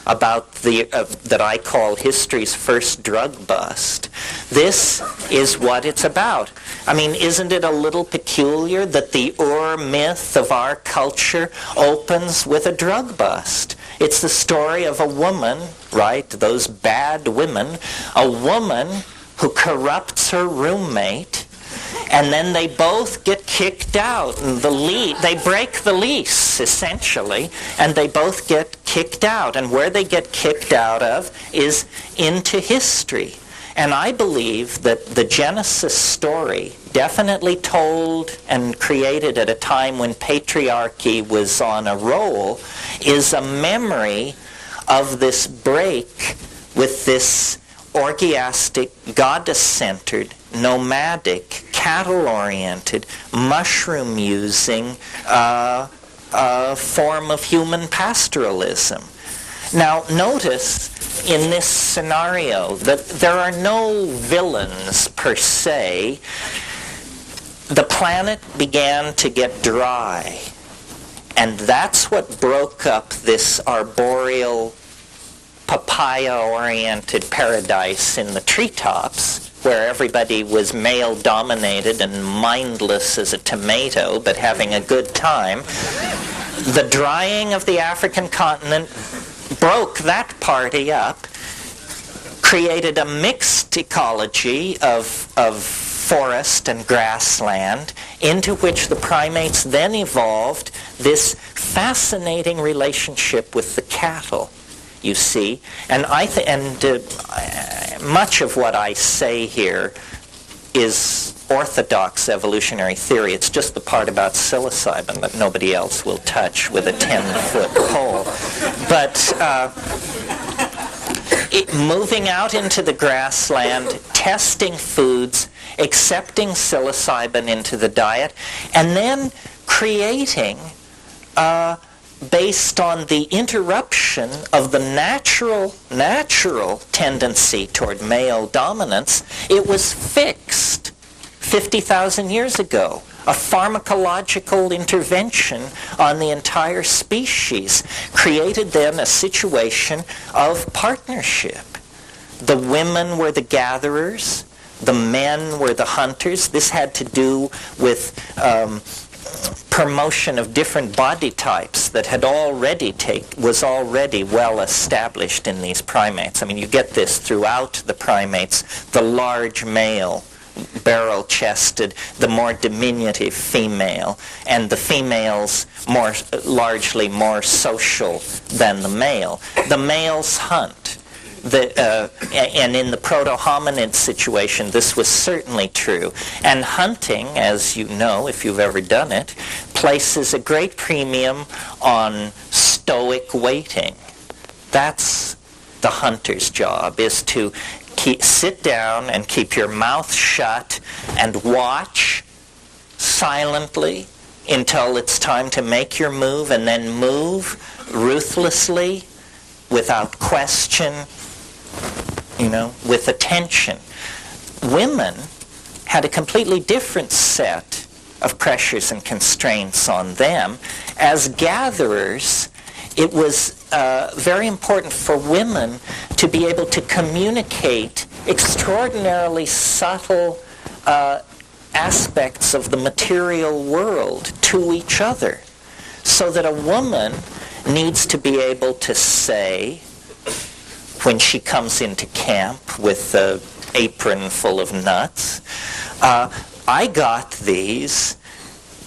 about that I call history's first drug bust. This is what it's about. I mean, isn't it a little peculiar that the Ur myth of our culture opens with a drug bust? It's the story of a woman, right? Those bad women. A woman who corrupts her roommate, and then they both get kicked out. And they break the lease, essentially, and they both get kicked out. And where they get kicked out of is into history. And I believe that the Genesis story, definitely told and created at a time when patriarchy was on a roll, is a memory of this break with this orgiastic, goddess-centered, nomadic, cattle-oriented, mushroom-using form of human pastoralism. Now, notice in this scenario that there are no villains per se. The planet began to get dry, and that's what broke up this arboreal, papaya-oriented paradise in the treetops, where everybody was male-dominated and mindless as a tomato, but having a good time. The drying of the African continent broke that party up, created a mixed ecology of forest and grassland, into which the primates then evolved this fascinating relationship with the cattle, you see. And much of what I say here is orthodox evolutionary theory. It's just the part about psilocybin that nobody else will touch with a 10-foot pole. But moving out into the grassland, testing foods, accepting psilocybin into the diet, and then creating, based on the interruption of the natural tendency toward male dominance, it was fixed 50,000 years ago. A pharmacological intervention on the entire species created then a situation of partnership. The women were the gatherers, the men were the hunters. This had to do with promotion of different body types that was already well established in these primates. I mean, you get this throughout the primates. The large male, barrel-chested, the more diminutive female, and the females largely more social than the male. The males hunt. And in the proto-hominid situation, this was certainly true. And hunting, as you know, if you've ever done it, places a great premium on stoic waiting. That's the hunter's job, is to sit down and keep your mouth shut and watch silently until it's time to make your move, and then move ruthlessly, without question, with attention. Women had a completely different set of pressures and constraints on them. As gatherers, it was very important for women to be able to communicate extraordinarily subtle aspects of the material world to each other, so that a woman needs to be able to say, when she comes into camp with an apron full of nuts, I got these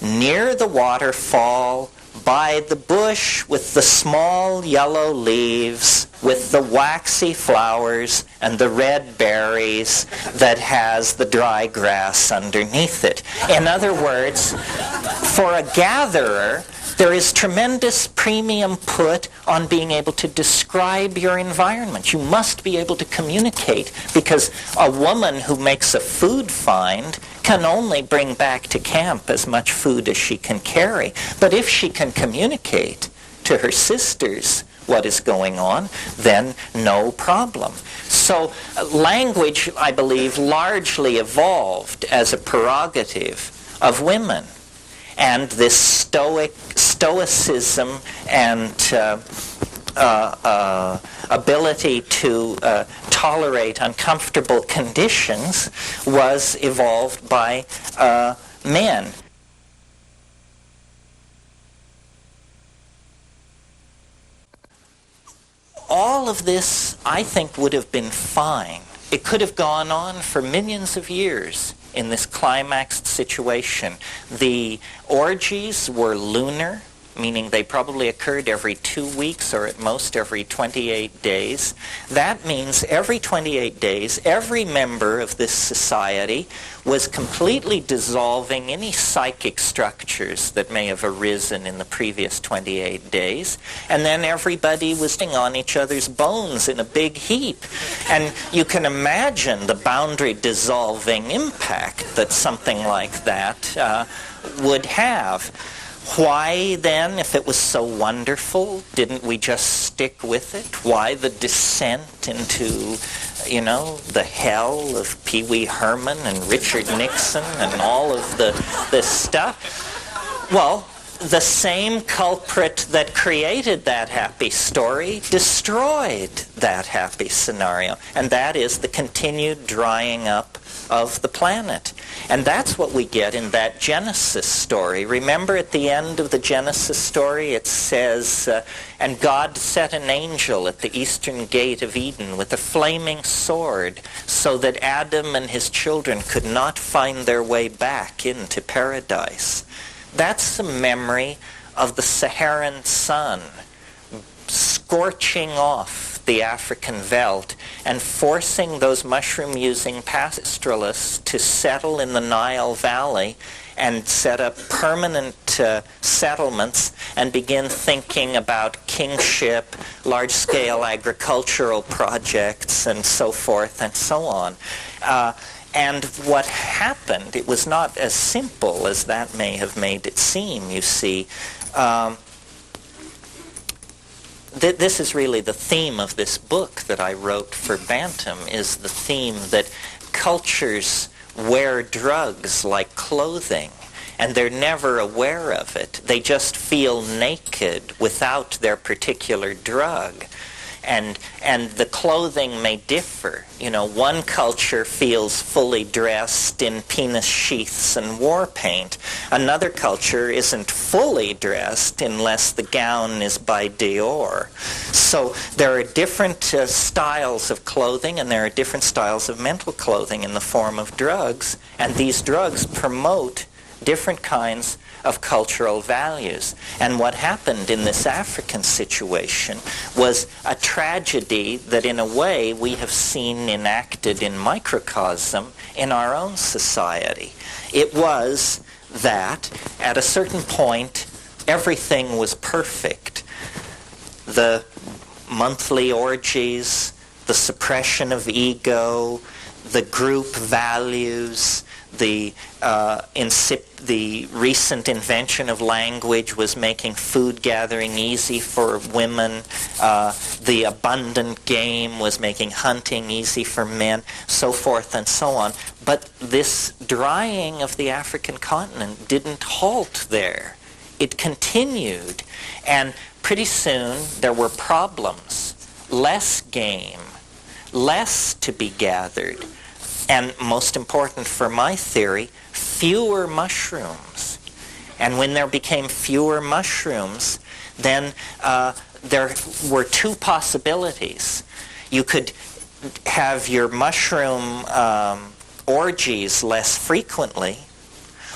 near the waterfall, by the bush with the small yellow leaves, with the waxy flowers and the red berries that has the dry grass underneath it. In other words, for a gatherer, there is tremendous premium put on being able to describe your environment. You must be able to communicate, because a woman who makes a food find can only bring back to camp as much food as she can carry. But if she can communicate to her sisters what is going on, then no problem. So language, I believe, largely evolved as a prerogative of women. And this stoicism and ability to tolerate uncomfortable conditions was evolved by men. All of this, I think, would have been fine. It could have gone on for millions of years in this climaxed situation. The orgies were lunar, meaning they probably occurred every 2 weeks or at most every 28 days. That means every 28 days, every member of this society was completely dissolving any psychic structures that may have arisen in the previous 28 days, and then everybody was sitting on each other's bones in a big heap. And you can imagine the boundary dissolving impact that something like that would have. Why then, if it was so wonderful, didn't we just stick with it? Why the descent into, the hell of Pee Wee Herman and Richard Nixon and all of this stuff? Well, the same culprit that created that happy story destroyed that happy scenario, and that is the continued drying up of the planet. And that's what we get in that Genesis story. Remember at the end of the Genesis story it says, and God set an angel at the eastern gate of Eden with a flaming sword so that Adam and his children could not find their way back into paradise. That's a memory of the Saharan sun scorching off the African veldt and forcing those mushroom-using pastoralists to settle in the Nile Valley and set up permanent settlements and begin thinking about kingship, large-scale agricultural projects, and so forth and so on. And what happened, it was not as simple as that may have made it seem, you see. This is really the theme of this book that I wrote for Bantam, is the theme that cultures wear drugs like clothing, and they're never aware of it. They just feel naked without their particular drug. And the clothing may differ. One culture feels fully dressed in penis sheaths and war paint. Another culture isn't fully dressed unless the gown is by Dior. So there are different styles of clothing, and there are different styles of mental clothing in the form of drugs. And these drugs promote different kinds of cultural values. And what happened in this African situation was a tragedy that in a way we have seen enacted in microcosm in our own society. It was that at a certain point everything was perfect. The monthly orgies, the suppression of ego, the group values, the recent invention of language was making food gathering easy for women. The abundant game was making hunting easy for men, so forth and so on. But this drying of the African continent didn't halt there. It continued, and pretty soon there were problems. Less game, less to be gathered, and most important for my theory, fewer mushrooms. And when there became fewer mushrooms, then there were two possibilities. You could have your mushroom orgies less frequently,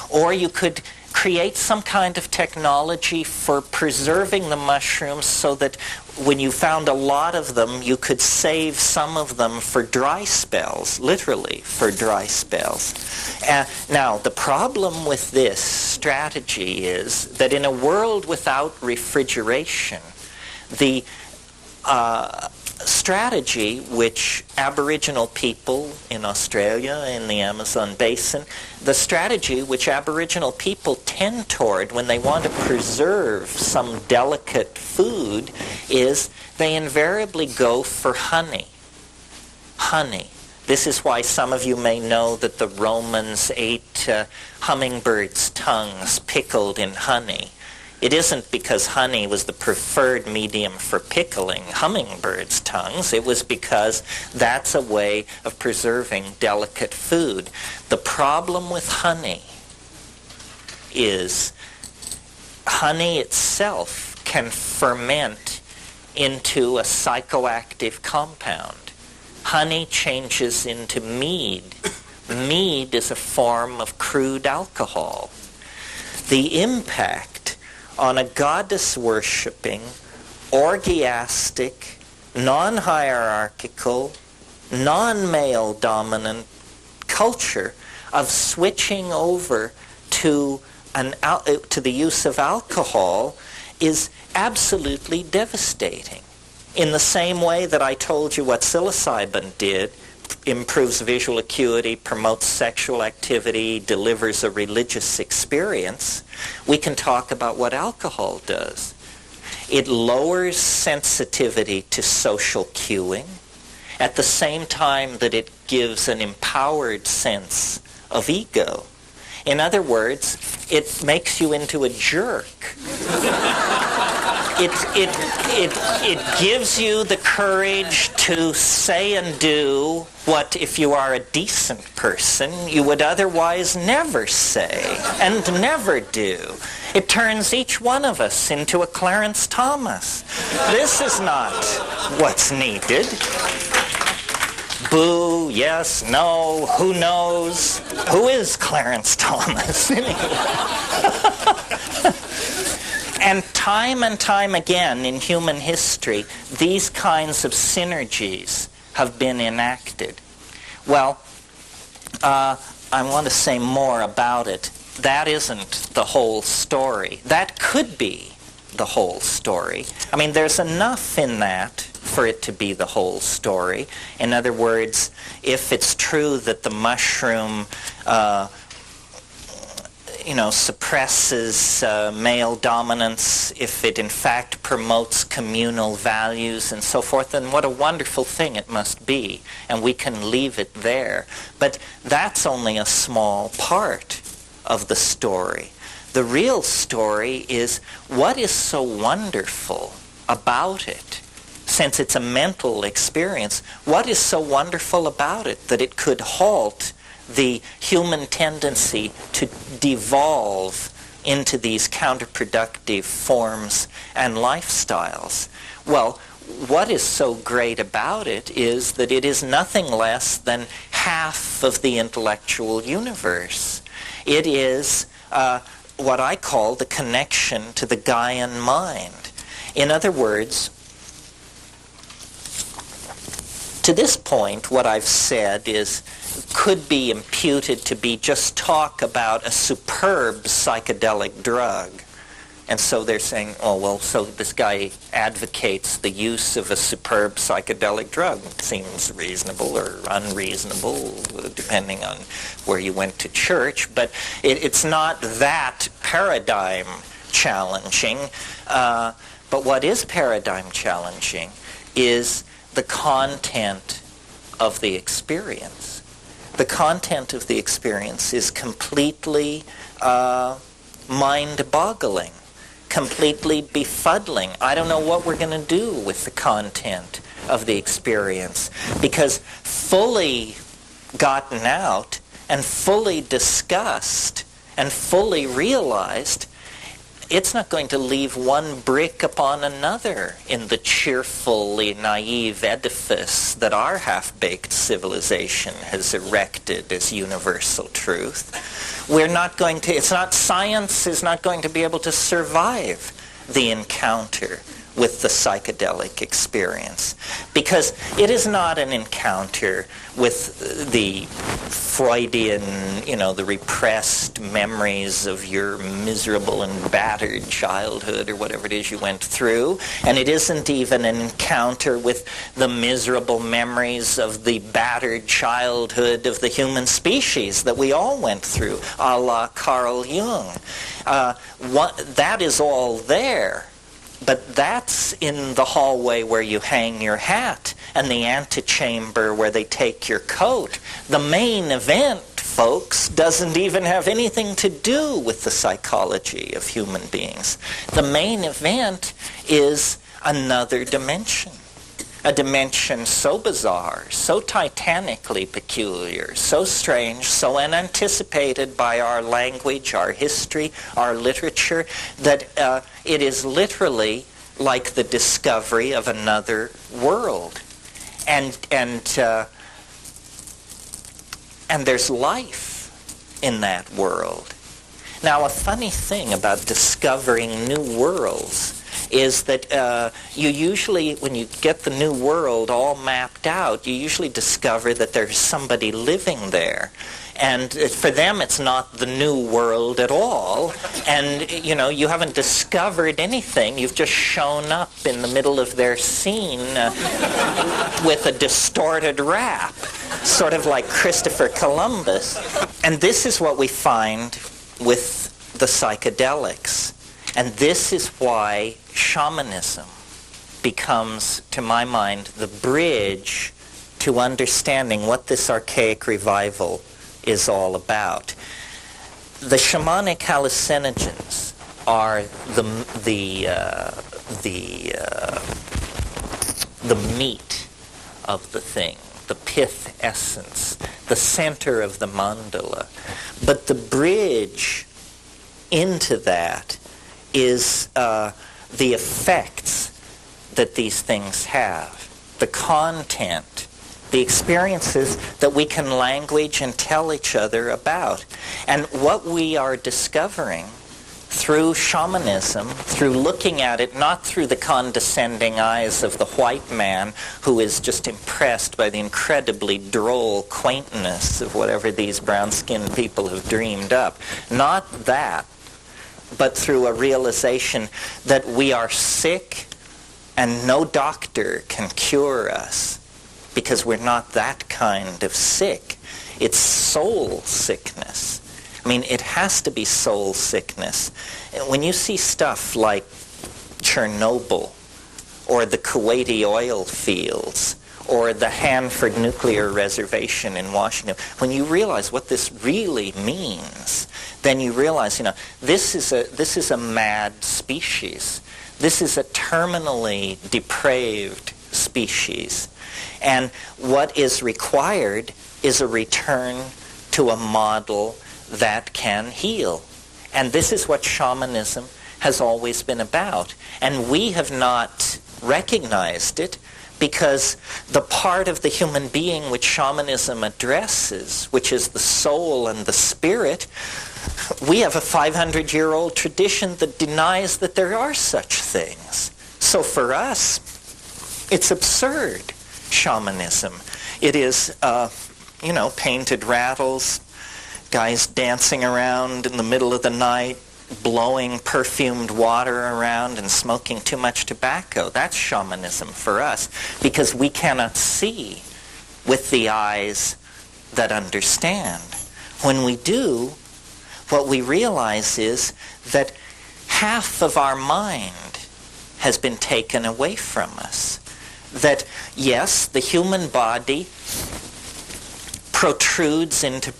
or you could create some kind of technology for preserving the mushrooms so that when you found a lot of them, you could save some of them for dry spells, literally for dry spells. Now, the problem with this strategy is that in a world without refrigeration, the strategy which Aboriginal people in Australia, in the Amazon basin, the strategy which Aboriginal people tend toward when they want to preserve some delicate food is they invariably go for honey. Honey. This is why some of you may know that the Romans ate hummingbirds' tongues pickled in honey. It isn't because honey was the preferred medium for pickling hummingbirds' tongues. It was because that's a way of preserving delicate food. The problem with honey is honey itself can ferment into a psychoactive compound. Honey changes into mead. Mead is a form of crude alcohol. The impact on a goddess-worshipping, orgiastic, non-hierarchical, non-male dominant culture of switching over to the use of alcohol is absolutely devastating. In the same way that I told you what psilocybin did, improves visual acuity, promotes sexual activity, delivers a religious experience, we can talk about what alcohol does. It lowers sensitivity to social cueing at the same time that it gives an empowered sense of ego. In other words, it makes you into a jerk. It gives you the courage to say and do what, if you are a decent person, you would otherwise never say and never do. It turns each one of us into a Clarence Thomas. This is not what's needed. Boo, yes, no, who knows? Who is Clarence Thomas anyway? And time again in human history, these kinds of synergies have been enacted. Well, I want to say more about it. That isn't the whole story. That could be the whole story. I mean, there's enough in that for it to be the whole story. In other words, if it's true that the mushroom suppresses male dominance, if it in fact promotes communal values and so forth, then what a wonderful thing it must be, and we can leave it there. But that's only a small part of the story. The real story is what is so wonderful about it. Since it's a mental experience, what is so wonderful about it that it could halt the human tendency to devolve into these counterproductive forms and lifestyles? Well, what is so great about it is that it is nothing less than half of the intellectual universe. It is what I call the connection to the Gaian mind. In other words, to this point, what I've said could be imputed to be just talk about a superb psychedelic drug. And so they're saying, oh, well, so this guy advocates the use of a superb psychedelic drug. It seems reasonable or unreasonable, depending on where you went to church. But it's not that paradigm challenging. But what is paradigm challenging is the content of the experience. The content of the experience is completely mind-boggling, completely befuddling. I don't know what we're going to do with the content of the experience, because fully gotten out and fully discussed and fully realized, it's not going to leave one brick upon another in the cheerfully naive edifice that our half-baked civilization has erected as universal truth. We're not going to, science is not going to be able to survive the encounter with the psychedelic experience, because it is not an encounter with the Freudian, the repressed memories of your miserable and battered childhood or whatever it is you went through, and it isn't even an encounter with the miserable memories of the battered childhood of the human species that we all went through, a la Carl Jung. That is all there. But that's in the hallway where you hang your hat and the antechamber where they take your coat. The main event, folks, doesn't even have anything to do with the psychology of human beings. The main event is another dimension. A dimension so bizarre, so titanically peculiar, so strange, so unanticipated by our language, our history, our literature, that it is literally like the discovery of another world. And there's life in that world. Now, a funny thing about discovering new worlds is that you usually, when you get the new world all mapped out, you usually discover that there's somebody living there. And for them, it's not the new world at all. And, you haven't discovered anything. You've just shown up in the middle of their scene with a distorted rap, sort of like Christopher Columbus. And this is what we find with the psychedelics. And this is why shamanism becomes, to my mind, the bridge to understanding what this archaic revival is all about. The shamanic hallucinogens are the meat of the thing, the pith essence, the center of the mandala. But the bridge into that is the effects that these things have, the content, the experiences that we can language and tell each other about. And what we are discovering through shamanism, through looking at it not through the condescending eyes of the white man who is just impressed by the incredibly droll quaintness of whatever these brown-skinned people have dreamed up, not that, but through a realization that we are sick and no doctor can cure us, because we're not that kind of sick. It's soul sickness. I mean, it has to be soul sickness. When you see stuff like Chernobyl, or the Kuwaiti oil fields, or the Hanford nuclear reservation in Washington, when you realize what this really means, then you realize, this is a mad species. This is a terminally depraved species. And what is required is a return to a model that can heal. And this is what shamanism has always been about. And we have not recognized it because the part of the human being which shamanism addresses, which is the soul and the spirit, we have a 500-year-old tradition that denies that there are such things. So for us, it's absurd. Shamanism. It is, painted rattles, guys dancing around in the middle of the night, blowing perfumed water around and smoking too much tobacco. That's shamanism for us, because we cannot see with the eyes that understand. When we do, what we realize is that half of our mind has been taken away from us. That, yes, the human body protrudes into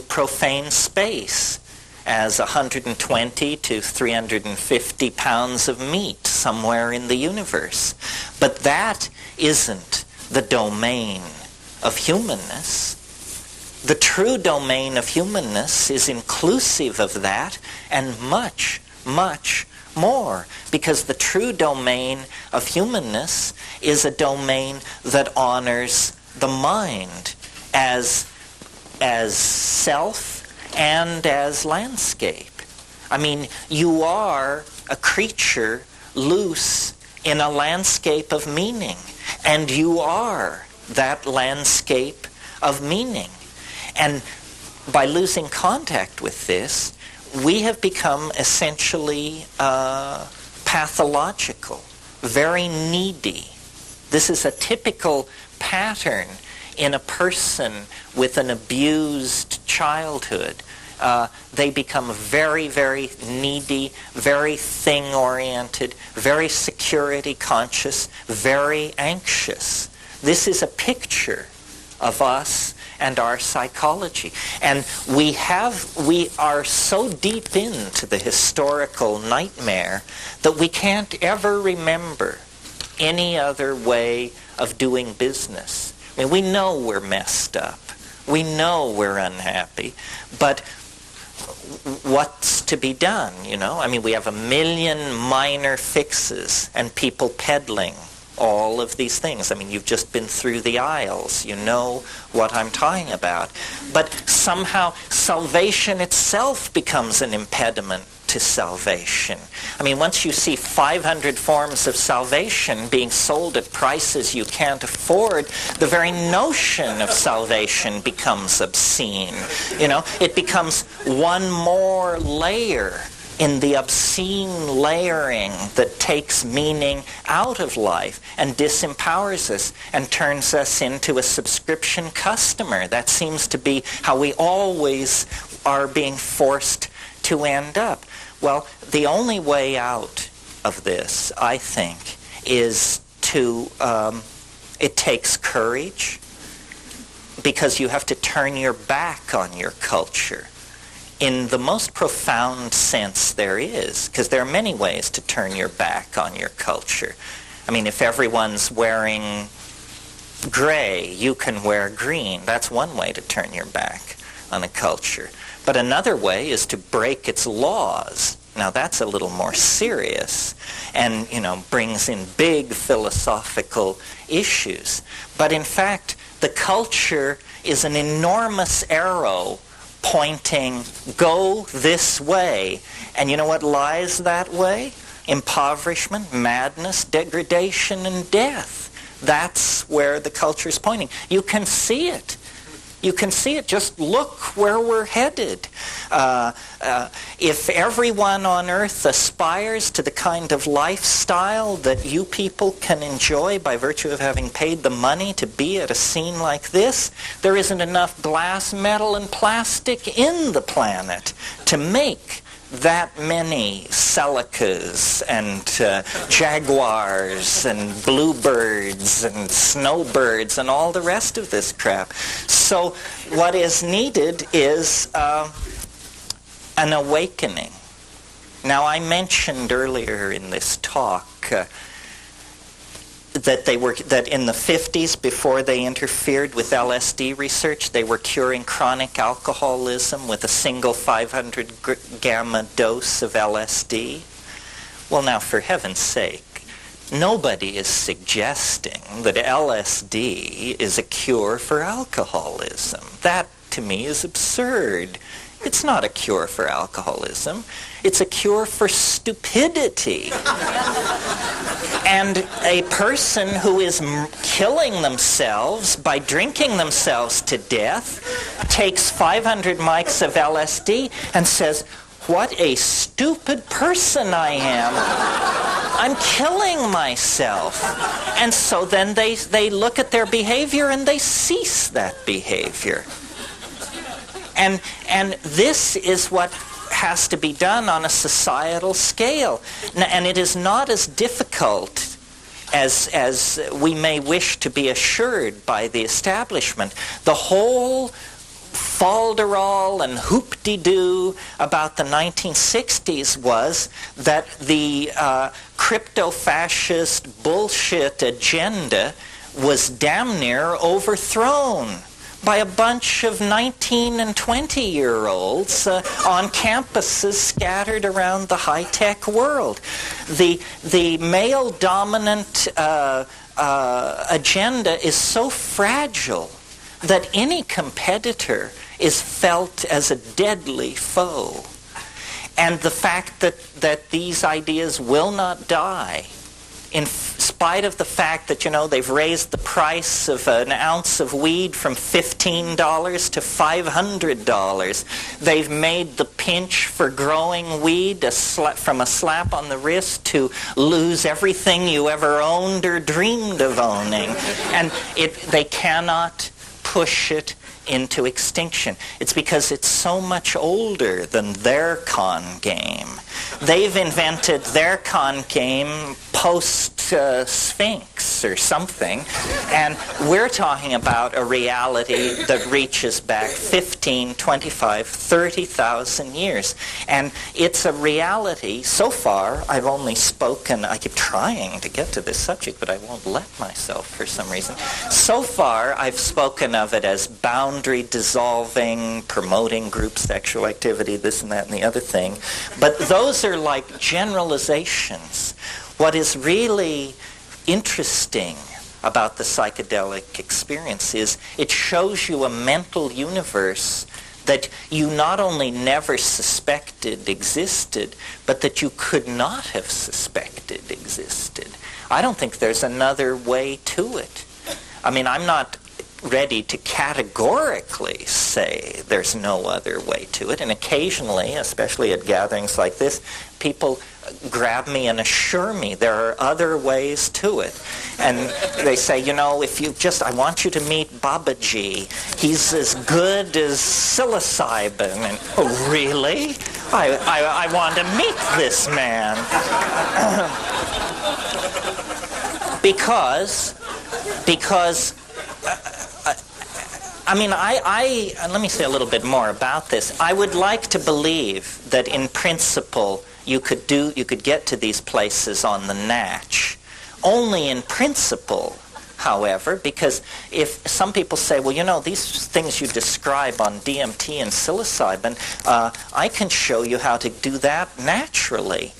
profane space as 120 to 350 pounds of meat somewhere in the universe. But that isn't the domain of humanness. The true domain of humanness is inclusive of that and much, much more, because the true domain of humanness is a domain that honors the mind as self and as landscape. I mean, you are a creature loose in a landscape of meaning, and you are that landscape of meaning. And by losing contact with this, we have become essentially pathological, very needy. This is a typical pattern in a person with an abused childhood. They become very, very needy, very thing-oriented, very security-conscious, very anxious. This is a picture of us and our psychology. And we are so deep into the historical nightmare that we can't ever remember any other way of doing business. I mean, we know we're messed up. We know we're unhappy. But what's to be done, I mean, we have a million minor fixes and people peddling all of these things. I mean, you've just been through the aisles. You know what I'm talking about. But somehow salvation itself becomes an impediment to salvation. I mean, once you see 500 forms of salvation being sold at prices you can't afford, the very notion of salvation becomes obscene. You know, it becomes one more layer in the obscene layering that takes meaning out of life and disempowers us and turns us into a subscription customer. That seems to be how we always are being forced to end up. Well, the only way out of this, I think, is to, it takes courage, because you have to turn your back on your culture in the most profound sense there is, because there are many ways to turn your back on your culture. I mean, if everyone's wearing gray, you can wear green. That's one way to turn your back on a culture. But another way is to break its laws. Now that's a little more serious and, you know, brings in big philosophical issues. But in fact, the culture is an enormous arrow pointing, go this way. And you know what lies that way? Impoverishment, madness, degradation, and death. That's where the culture is pointing. You can see it. You can see it. Just look where we're headed. If everyone on earth aspires to the kind of lifestyle that you people can enjoy by virtue of having paid the money to be at a scene like this, there isn't enough glass, metal, and plastic in the planet to make that many Celicas and Jaguars and bluebirds and snowbirds and all the rest of this crap. So what is needed is an awakening. Now, I mentioned earlier in this talk that in the 50s, before they interfered with LSD research, they were curing chronic alcoholism with a single 500 gamma dose of LSD. Well, now, for heaven's sake, nobody is suggesting that LSD is a cure for alcoholism. That, to me, is absurd. It's not a cure for alcoholism. It's a cure for stupidity. And a person who is killing themselves by drinking themselves to death takes 500 mics of LSD and says, what a stupid person I am. I'm killing myself. And so then they look at their behavior and they cease that behavior. And this is what has to be done on a societal scale. And it is not as difficult as we may wish to be assured by the establishment. The whole falderall and hoop-de-doo about the 1960s was that the crypto-fascist bullshit agenda was damn near overthrown by a bunch of 19 and 20-year-olds on campuses scattered around the high-tech world. The male-dominant agenda is so fragile that any competitor is felt as a deadly foe. And the fact that these ideas will not die, in spite of the fact that, you know, they've raised the price of an ounce of weed from $15 to $500. They've made the pinch for growing weed from a slap on the wrist to lose everything you ever owned or dreamed of owning. And they cannot push it into extinction. It's because it's so much older than their con game. They've invented their con game post-Sphinx or something, and we're talking about a reality that reaches back 15, 25, 30,000 years. And it's a reality, so far, I've only spoken, I keep trying to get to this subject, but I won't let myself for some reason. So far, I've spoken of it as boundary dissolving, promoting group sexual activity, this and that and the other thing. But those are like generalizations. What is really interesting about the psychedelic experience is it shows you a mental universe that you not only never suspected existed, but that you could not have suspected existed. I don't think there's another way to it. I mean, I'm not ready to categorically say there's no other way to it, and occasionally, especially at gatherings like this, people grab me and assure me there are other ways to it. And they say, you know, if you just, I want you to meet Babaji. He's as good as psilocybin. And, oh, really? I want to meet this man. because I mean, let me say a little bit more about this. I would like to believe that in principle you could get to these places on the natch. Only in principle, however, because if some people say, well, you know, these things you describe on DMT and psilocybin, I can show you how to do that naturally.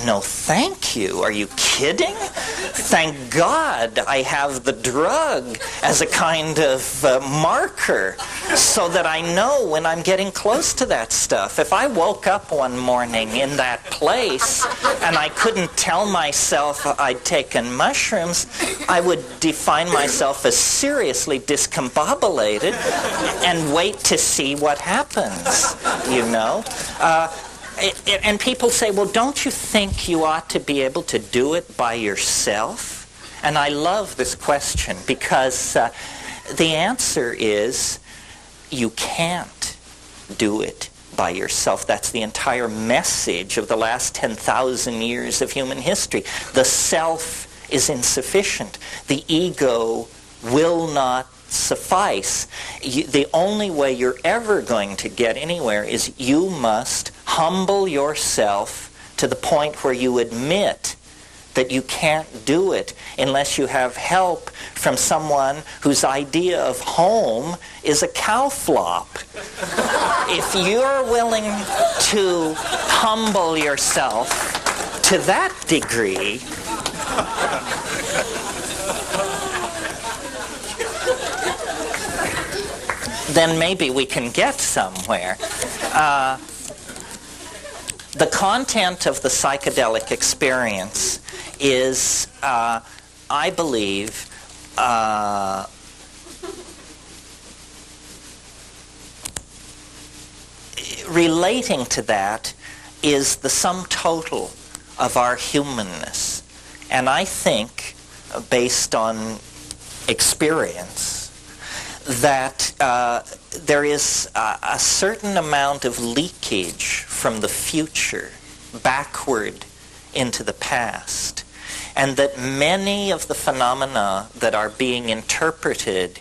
No, thank you. Are you kidding? Thank God I have the drug as a kind of marker so that I know when I'm getting close to that stuff. If I woke up one morning in that place and I couldn't tell myself I'd taken mushrooms, I would define myself as seriously discombobulated and wait to see what happens, you know? And people say, well, don't you think you ought to be able to do it by yourself? And I love this question because the answer is you can't do it by yourself. That's the entire message of the last 10,000 years of human history. The self is insufficient. The ego will not suffice. The only way you're ever going to get anywhere is you must humble yourself to the point where you admit that you can't do it unless you have help from someone whose idea of home is a cow flop. If you're willing to humble yourself to that degree, then maybe we can get somewhere. The content of the psychedelic experience is, I believe, relating to that is the sum total of our humanness. And I think, based on experience, that there is a certain amount of leakage from the future backward into the past, and that many of the phenomena that are being interpreted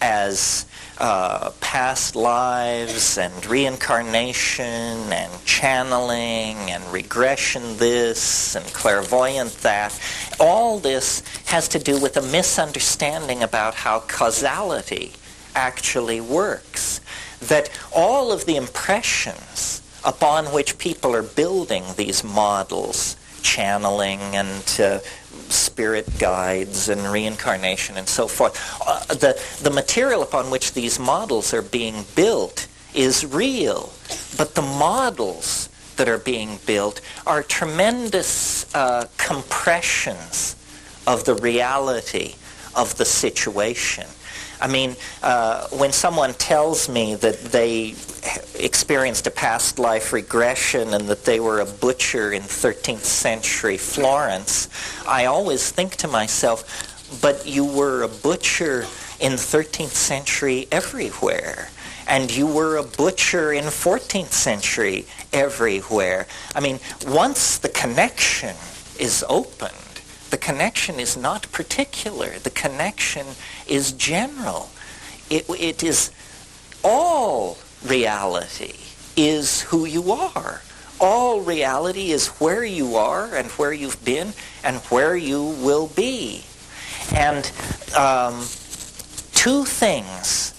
as past lives and reincarnation and channeling and regression this and clairvoyant that, all this has to do with a misunderstanding about how causality actually works. That all of the impressions upon which people are building these models, channeling and spirit guides and reincarnation and so forth, the material upon which these models are being built is real, but the models that are being built are tremendous compressions of the reality of the situation. I mean, when someone tells me that they experienced a past life regression and that they were a butcher in 13th century Florence, I always think to myself, but you were a butcher in 13th century everywhere. And you were a butcher in 14th century everywhere. I mean, once the connection is opened, the connection is not particular. The connection is general. It is all reality is who you are. All reality is where you are and where you've been and where you will be. And two things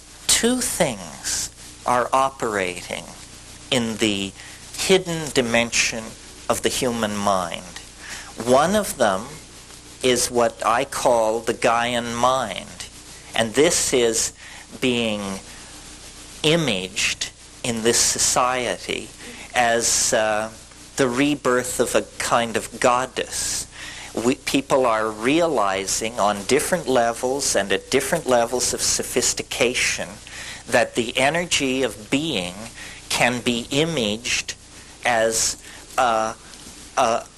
are operating in the hidden dimension of the human mind. One of them is what I call the Gaian mind. And this is being imaged in this society as the rebirth of a kind of goddess. People are realizing on different levels and at different levels of sophistication that the energy of being can be imaged as a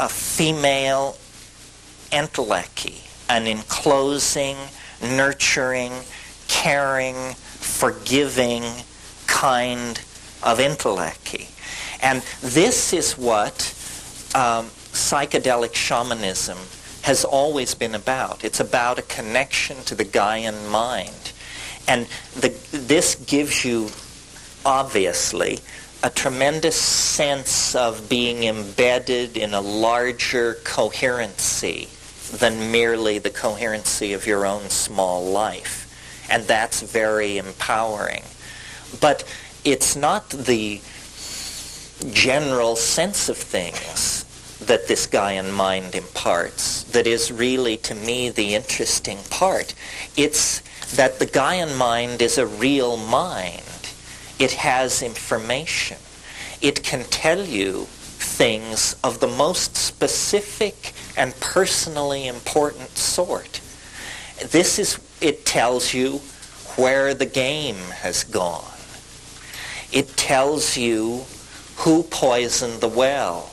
female entelechy, an enclosing, nurturing, caring, forgiving kind of entelechy. And this is what psychedelic shamanism has always been about. It's about a connection to the Gaian mind. And this gives you, obviously, a tremendous sense of being embedded in a larger coherency than merely the coherency of your own small life. And that's very empowering. But it's not the general sense of things that this Gaian mind imparts that is really, to me, the interesting part. It's that the Gaian mind is a real mind. It has information. It can tell you things of the most specific and personally important sort. It tells you where the game has gone. It tells you who poisoned the well.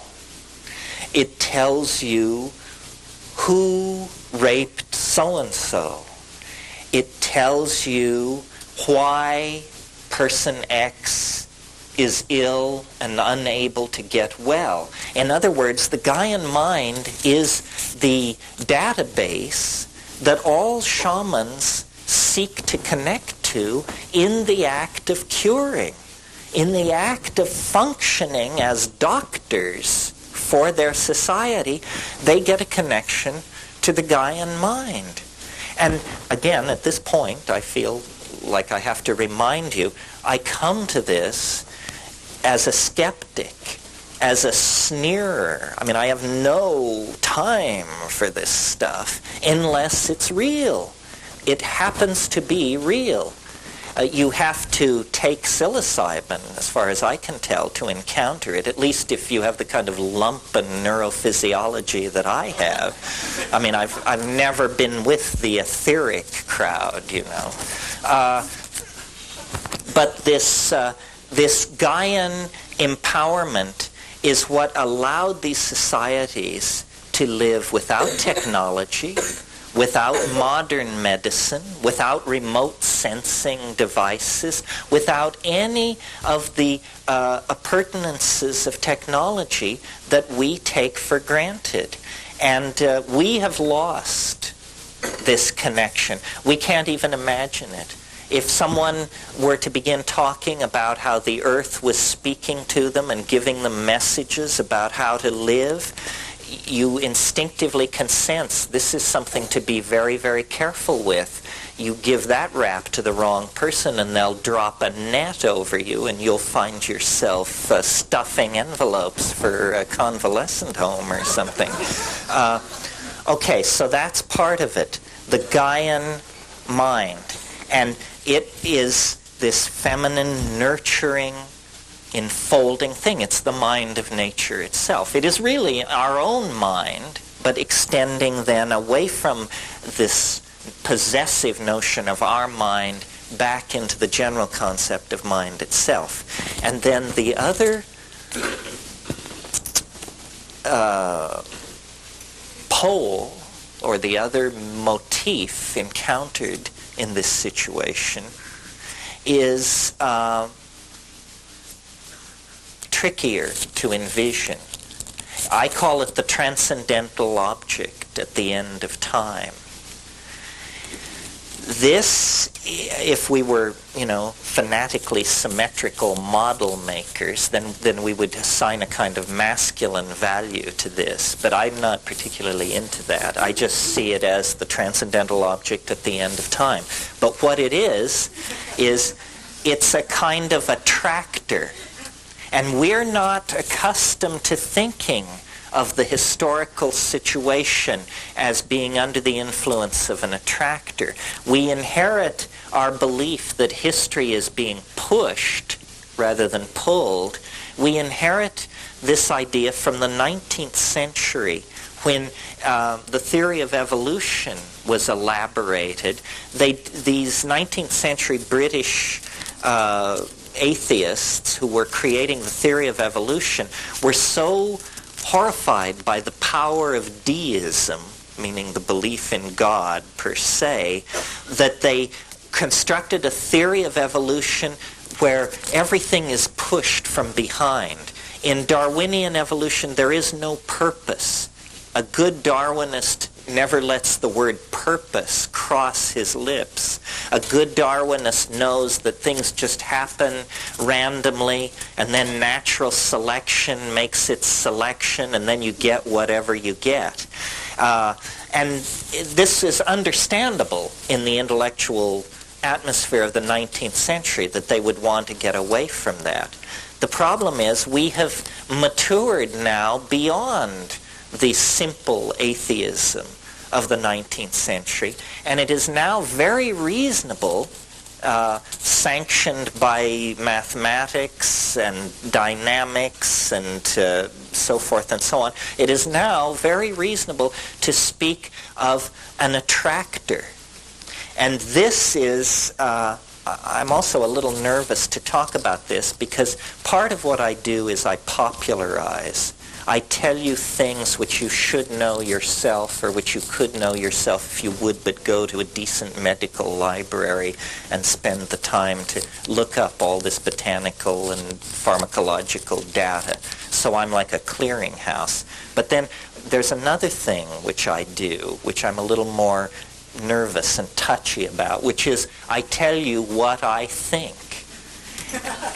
It tells you who raped so-and-so. It tells you why person X is ill and unable to get well. In other words, the Gaian mind is the database that all shamans seek to connect to in the act of curing, in the act of functioning as doctors for their society. They get a connection to the Gaian mind. And again, at this point, I feel like I have to remind you, I come to this as a skeptic, as a sneerer. I mean, I have no time for this stuff unless it's real. It happens to be real. You have to take psilocybin, as far as I can tell, to encounter it, at least if you have the kind of lump and neurophysiology that I have. I mean, I've never been with the etheric crowd, you know. But this Gaian empowerment is what allowed these societies to live without technology, without modern medicine, without remote sensing devices, without any of the appurtenances of technology that we take for granted. And we have lost this connection. We can't even imagine it. If someone were to begin talking about how the earth was speaking to them and giving them messages about how to live, you instinctively can sense this is something to be very, very careful with. You give that rap to the wrong person and they'll drop a net over you and you'll find yourself stuffing envelopes for a convalescent home or something. Okay, so that's part of it, the Gaian mind. And it is this feminine, nurturing, enfolding thing. It's the mind of nature itself. It is really our own mind, but extending then away from this possessive notion of our mind back into the general concept of mind itself. And then the other pole, or the other motif encountered in this situation is trickier to envision. I call it the transcendental object at the end of time. This, if we were, fanatically symmetrical model makers, then we would assign a kind of masculine value to this. But I'm not particularly into that. I just see it as the transcendental object at the end of time. But what it is it's a kind of attractor. And we're not accustomed to thinking of the historical situation as being under the influence of an attractor. We inherit our belief that history is being pushed rather than pulled. We inherit this idea from the 19th century when the theory of evolution was elaborated. These 19th century British atheists who were creating the theory of evolution were so horrified by the power of deism, meaning the belief in God per se, that they constructed a theory of evolution where everything is pushed from behind. In Darwinian evolution, there is no purpose. A good Darwinist never lets the word purpose cross his lips. A good Darwinist knows that things just happen randomly, and then natural selection makes its selection, and then you get whatever you get. And this is understandable in the intellectual atmosphere of the 19th century, that they would want to get away from that. The problem is we have matured now beyond the simple atheism of the 19th century, and it is now very reasonable, sanctioned by mathematics and dynamics and so forth and so on. It is now very reasonable to speak of an attractor. And this is, I'm also a little nervous to talk about this because part of what I do is I popularize. I tell you things which you should know yourself, or which you could know yourself if you would but go to a decent medical library and spend the time to look up all this botanical and pharmacological data. So I'm like a clearinghouse. But then there's another thing which I do, which I'm a little more nervous and touchy about, which is I tell you what I think.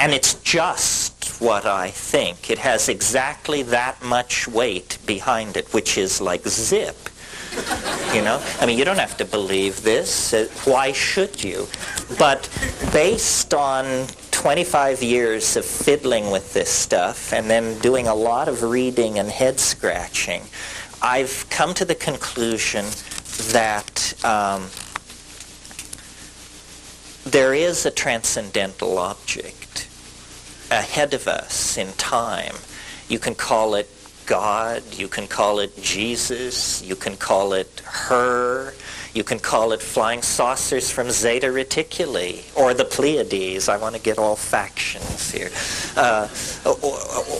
And it's just what I think. It has exactly that much weight behind it, which is like zip. You know? I mean, you don't have to believe this. Why should you? But based on 25 years of fiddling with this stuff and then doing a lot of reading and head scratching, I've come to the conclusion that there is a transcendental object ahead of us in time. You can call it God, you can call it Jesus, you can call it her, you can call it flying saucers from Zeta Reticuli, or the Pleiades. I want to get all factions here.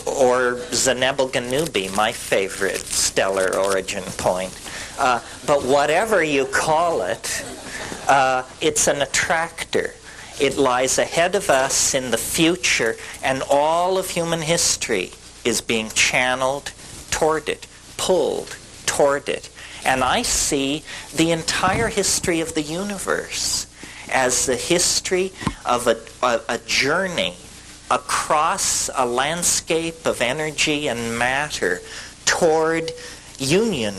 Or Zenebel-Ganubi, my favorite stellar origin point. But whatever you call it, it's an attractor. It lies ahead of us in the future, and all of human history is being channeled toward it, pulled toward it. And I see the entire history of the universe as the history of a journey across a landscape of energy and matter toward union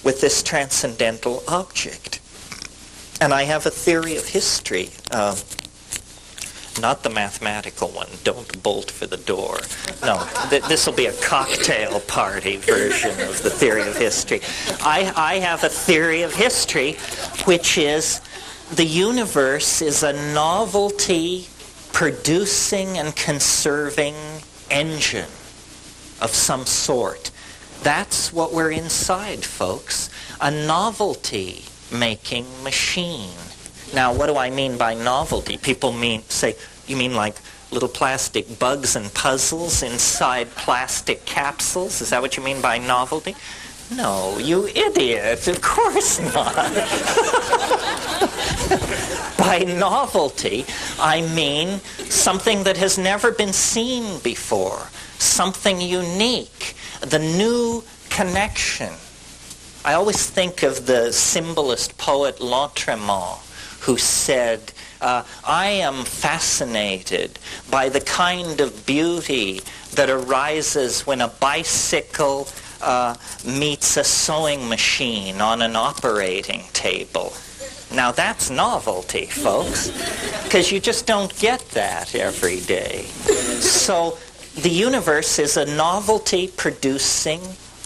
with this transcendental object. And I have a theory of history, not the mathematical one. Don't bolt for the door. No, this will be a cocktail party version of the theory of history. I have a theory of history, which is the universe is a novelty producing and conserving engine of some sort. That's what we're inside, folks. A novelty making machine. Now, what do I mean by novelty? People say, you mean like little plastic bugs and puzzles inside plastic capsules? Is that what you mean by novelty? No, you idiot. Of course not. By novelty, I mean something that has never been seen before, something unique, the new connection. I always think of the symbolist poet Lautréamont, who said, I am fascinated by the kind of beauty that arises when a bicycle meets a sewing machine on an operating table. Now that's novelty, folks, because you just don't get that every day. So the universe is a novelty-producing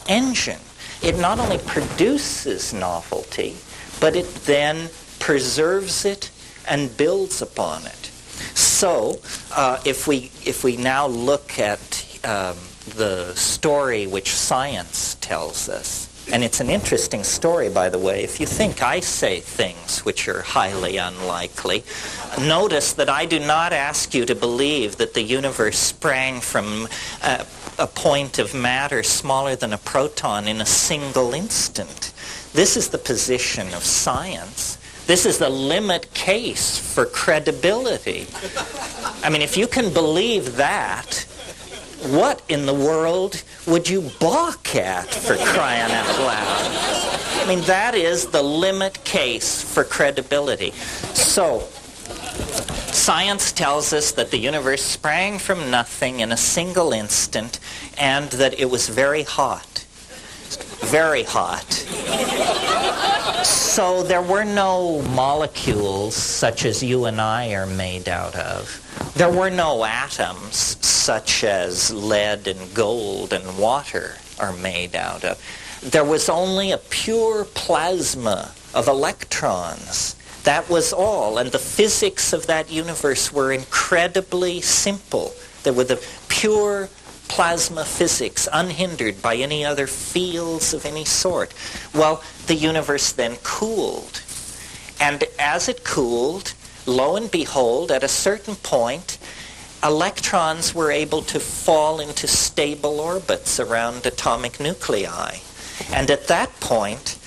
engine. It not only produces novelty, but it then preserves it and builds upon it. So, if we now look at the story which science tells us, and it's an interesting story, by the way. If you think I say things which are highly unlikely, notice that I do not ask you to believe that the universe sprang from a point of matter smaller than a proton in a single instant. This is the position of science. This is the limit case for credibility. I mean, if you can believe that, what in the world would you balk at, for crying out loud? I mean, that is the limit case for credibility. So, science tells us that the universe sprang from nothing in a single instant and that it was very hot. Very hot. So there were no molecules such as you and I are made out of. There were no atoms such as lead and gold and water are made out of. There was only a pure plasma of electrons. That was all. And the physics of that universe were incredibly simple. They were the pure plasma physics, unhindered by any other fields of any sort. Well, the universe then cooled. And as it cooled, lo and behold, at a certain point, electrons were able to fall into stable orbits around atomic nuclei. And at that point,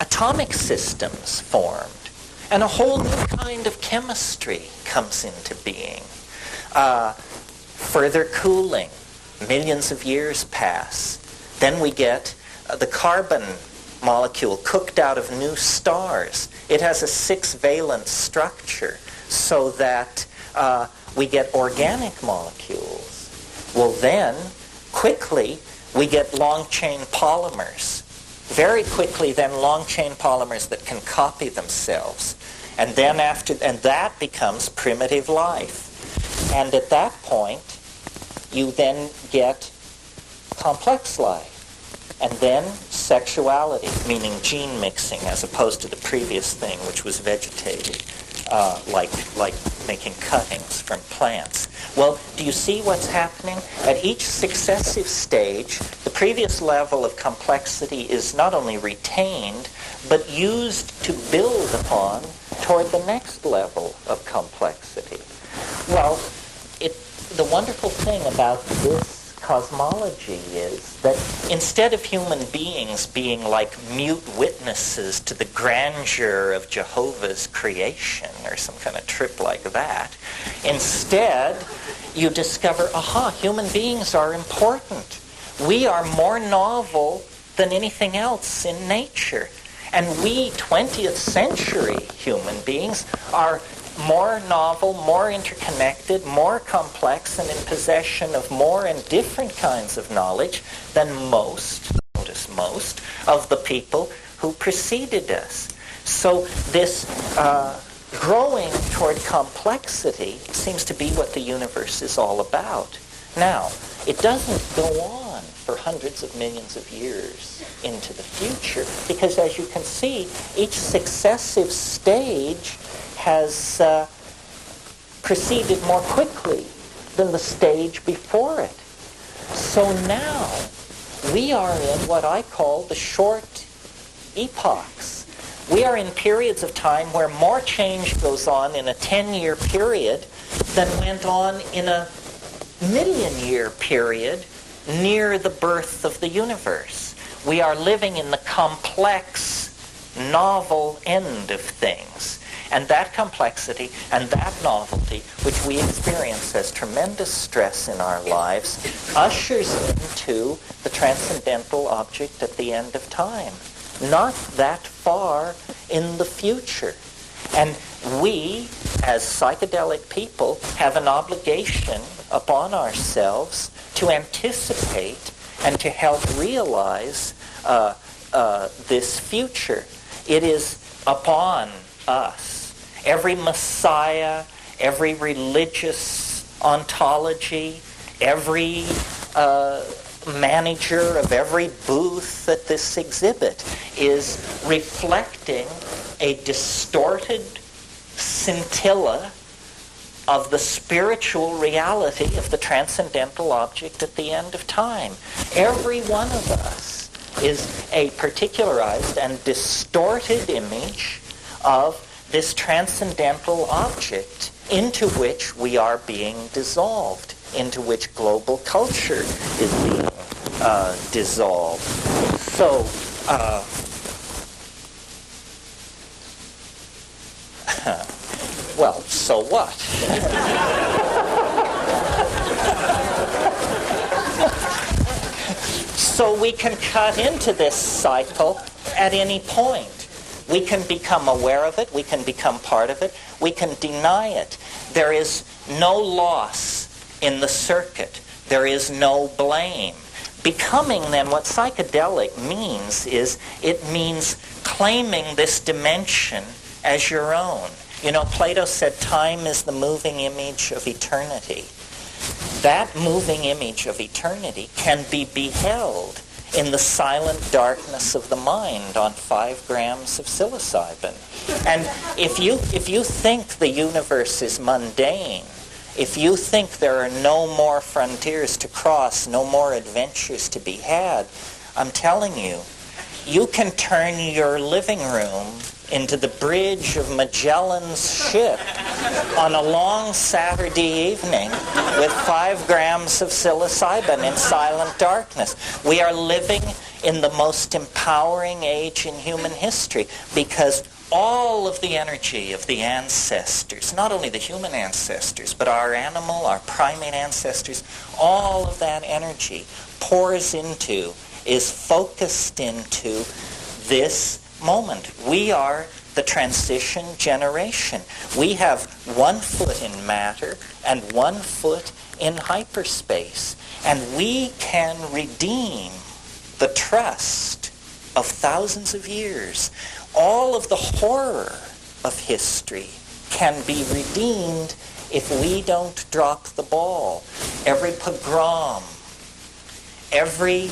atomic systems formed. And a whole new kind of chemistry comes into being. Further cooling, millions of years pass. Then we get the carbon molecule cooked out of new stars. It has a 6-valent structure so that we get organic molecules. Well then, quickly, we get long-chain polymers. Very quickly then, long-chain polymers that can copy themselves. And then that becomes primitive life. And at that point, you then get complex life. And then sexuality, meaning gene mixing, as opposed to the previous thing, which was vegetative, like making cuttings from plants. Well, do you see what's happening? At each successive stage, the previous level of complexity is not only retained, but used to build upon toward the next level of complexity. Well, the wonderful thing about this cosmology is that instead of human beings being like mute witnesses to the grandeur of Jehovah's creation or some kind of trip like that, instead you discover, human beings are important. We are more novel than anything else in nature. And we 20th century human beings are more novel, more interconnected, more complex, and in possession of more and different kinds of knowledge than most of the people who preceded us. So this growing toward complexity seems to be what the universe is all about. Now, it doesn't go on for hundreds of millions of years into the future, because as you can see, each successive stage has proceeded more quickly than the stage before it. So now we are in what I call the short epochs. We are in periods of time where more change goes on in a 10-year period than went on in a million-year period near the birth of the universe. We are living in the complex, novel end of things. And that complexity and that novelty, which we experience as tremendous stress in our lives, ushers into the transcendental object at the end of time, not that far in the future. And we, as psychedelic people, have an obligation upon ourselves to anticipate and to help realize this future. It is upon us. Every messiah, every religious ontology, every manager of every booth at this exhibit is reflecting a distorted scintilla of the spiritual reality of the transcendental object at the end of time. Every one of us is a particularized and distorted image of this transcendental object into which we are being dissolved, into which global culture is being dissolved. So, well, so what? So we can cut into this cycle at any point. We can become aware of it. We can become part of it. We can deny it. There is no loss in the circuit. There is no blame. Becoming, then, what psychedelic means is it means claiming this dimension as your own. You know, Plato said time is the moving image of eternity. That moving image of eternity can be beheld in the silent darkness of the mind on 5 grams of psilocybin. And if you think the universe is mundane, if you think there are no more frontiers to cross, no more adventures to be had, I'm telling you, you can turn your living room into the bridge of Magellan's ship on a long Saturday evening with 5 grams of psilocybin in silent darkness. We are living in the most empowering age in human history because all of the energy of the ancestors, not only the human ancestors, but our animal, our primate ancestors, all of that energy pours into, is focused into this moment. We are the transition generation. We have 1 foot in matter and 1 foot in hyperspace. And we can redeem the trust of thousands of years. All of the horror of history can be redeemed if we don't drop the ball. Every pogrom, every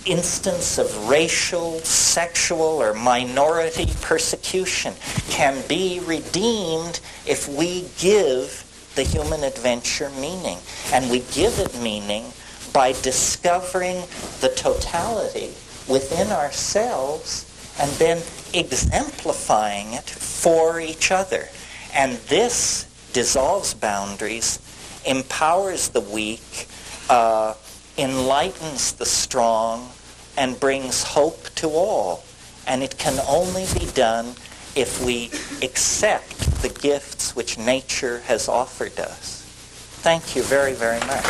instance of racial, sexual, or minority persecution can be redeemed if we give the human adventure meaning. And we give it meaning by discovering the totality within ourselves and then exemplifying it for each other. And this dissolves boundaries, empowers the weak, enlightens the strong, and brings hope to all. And it can only be done if we accept the gifts which nature has offered us. Thank you very, very much.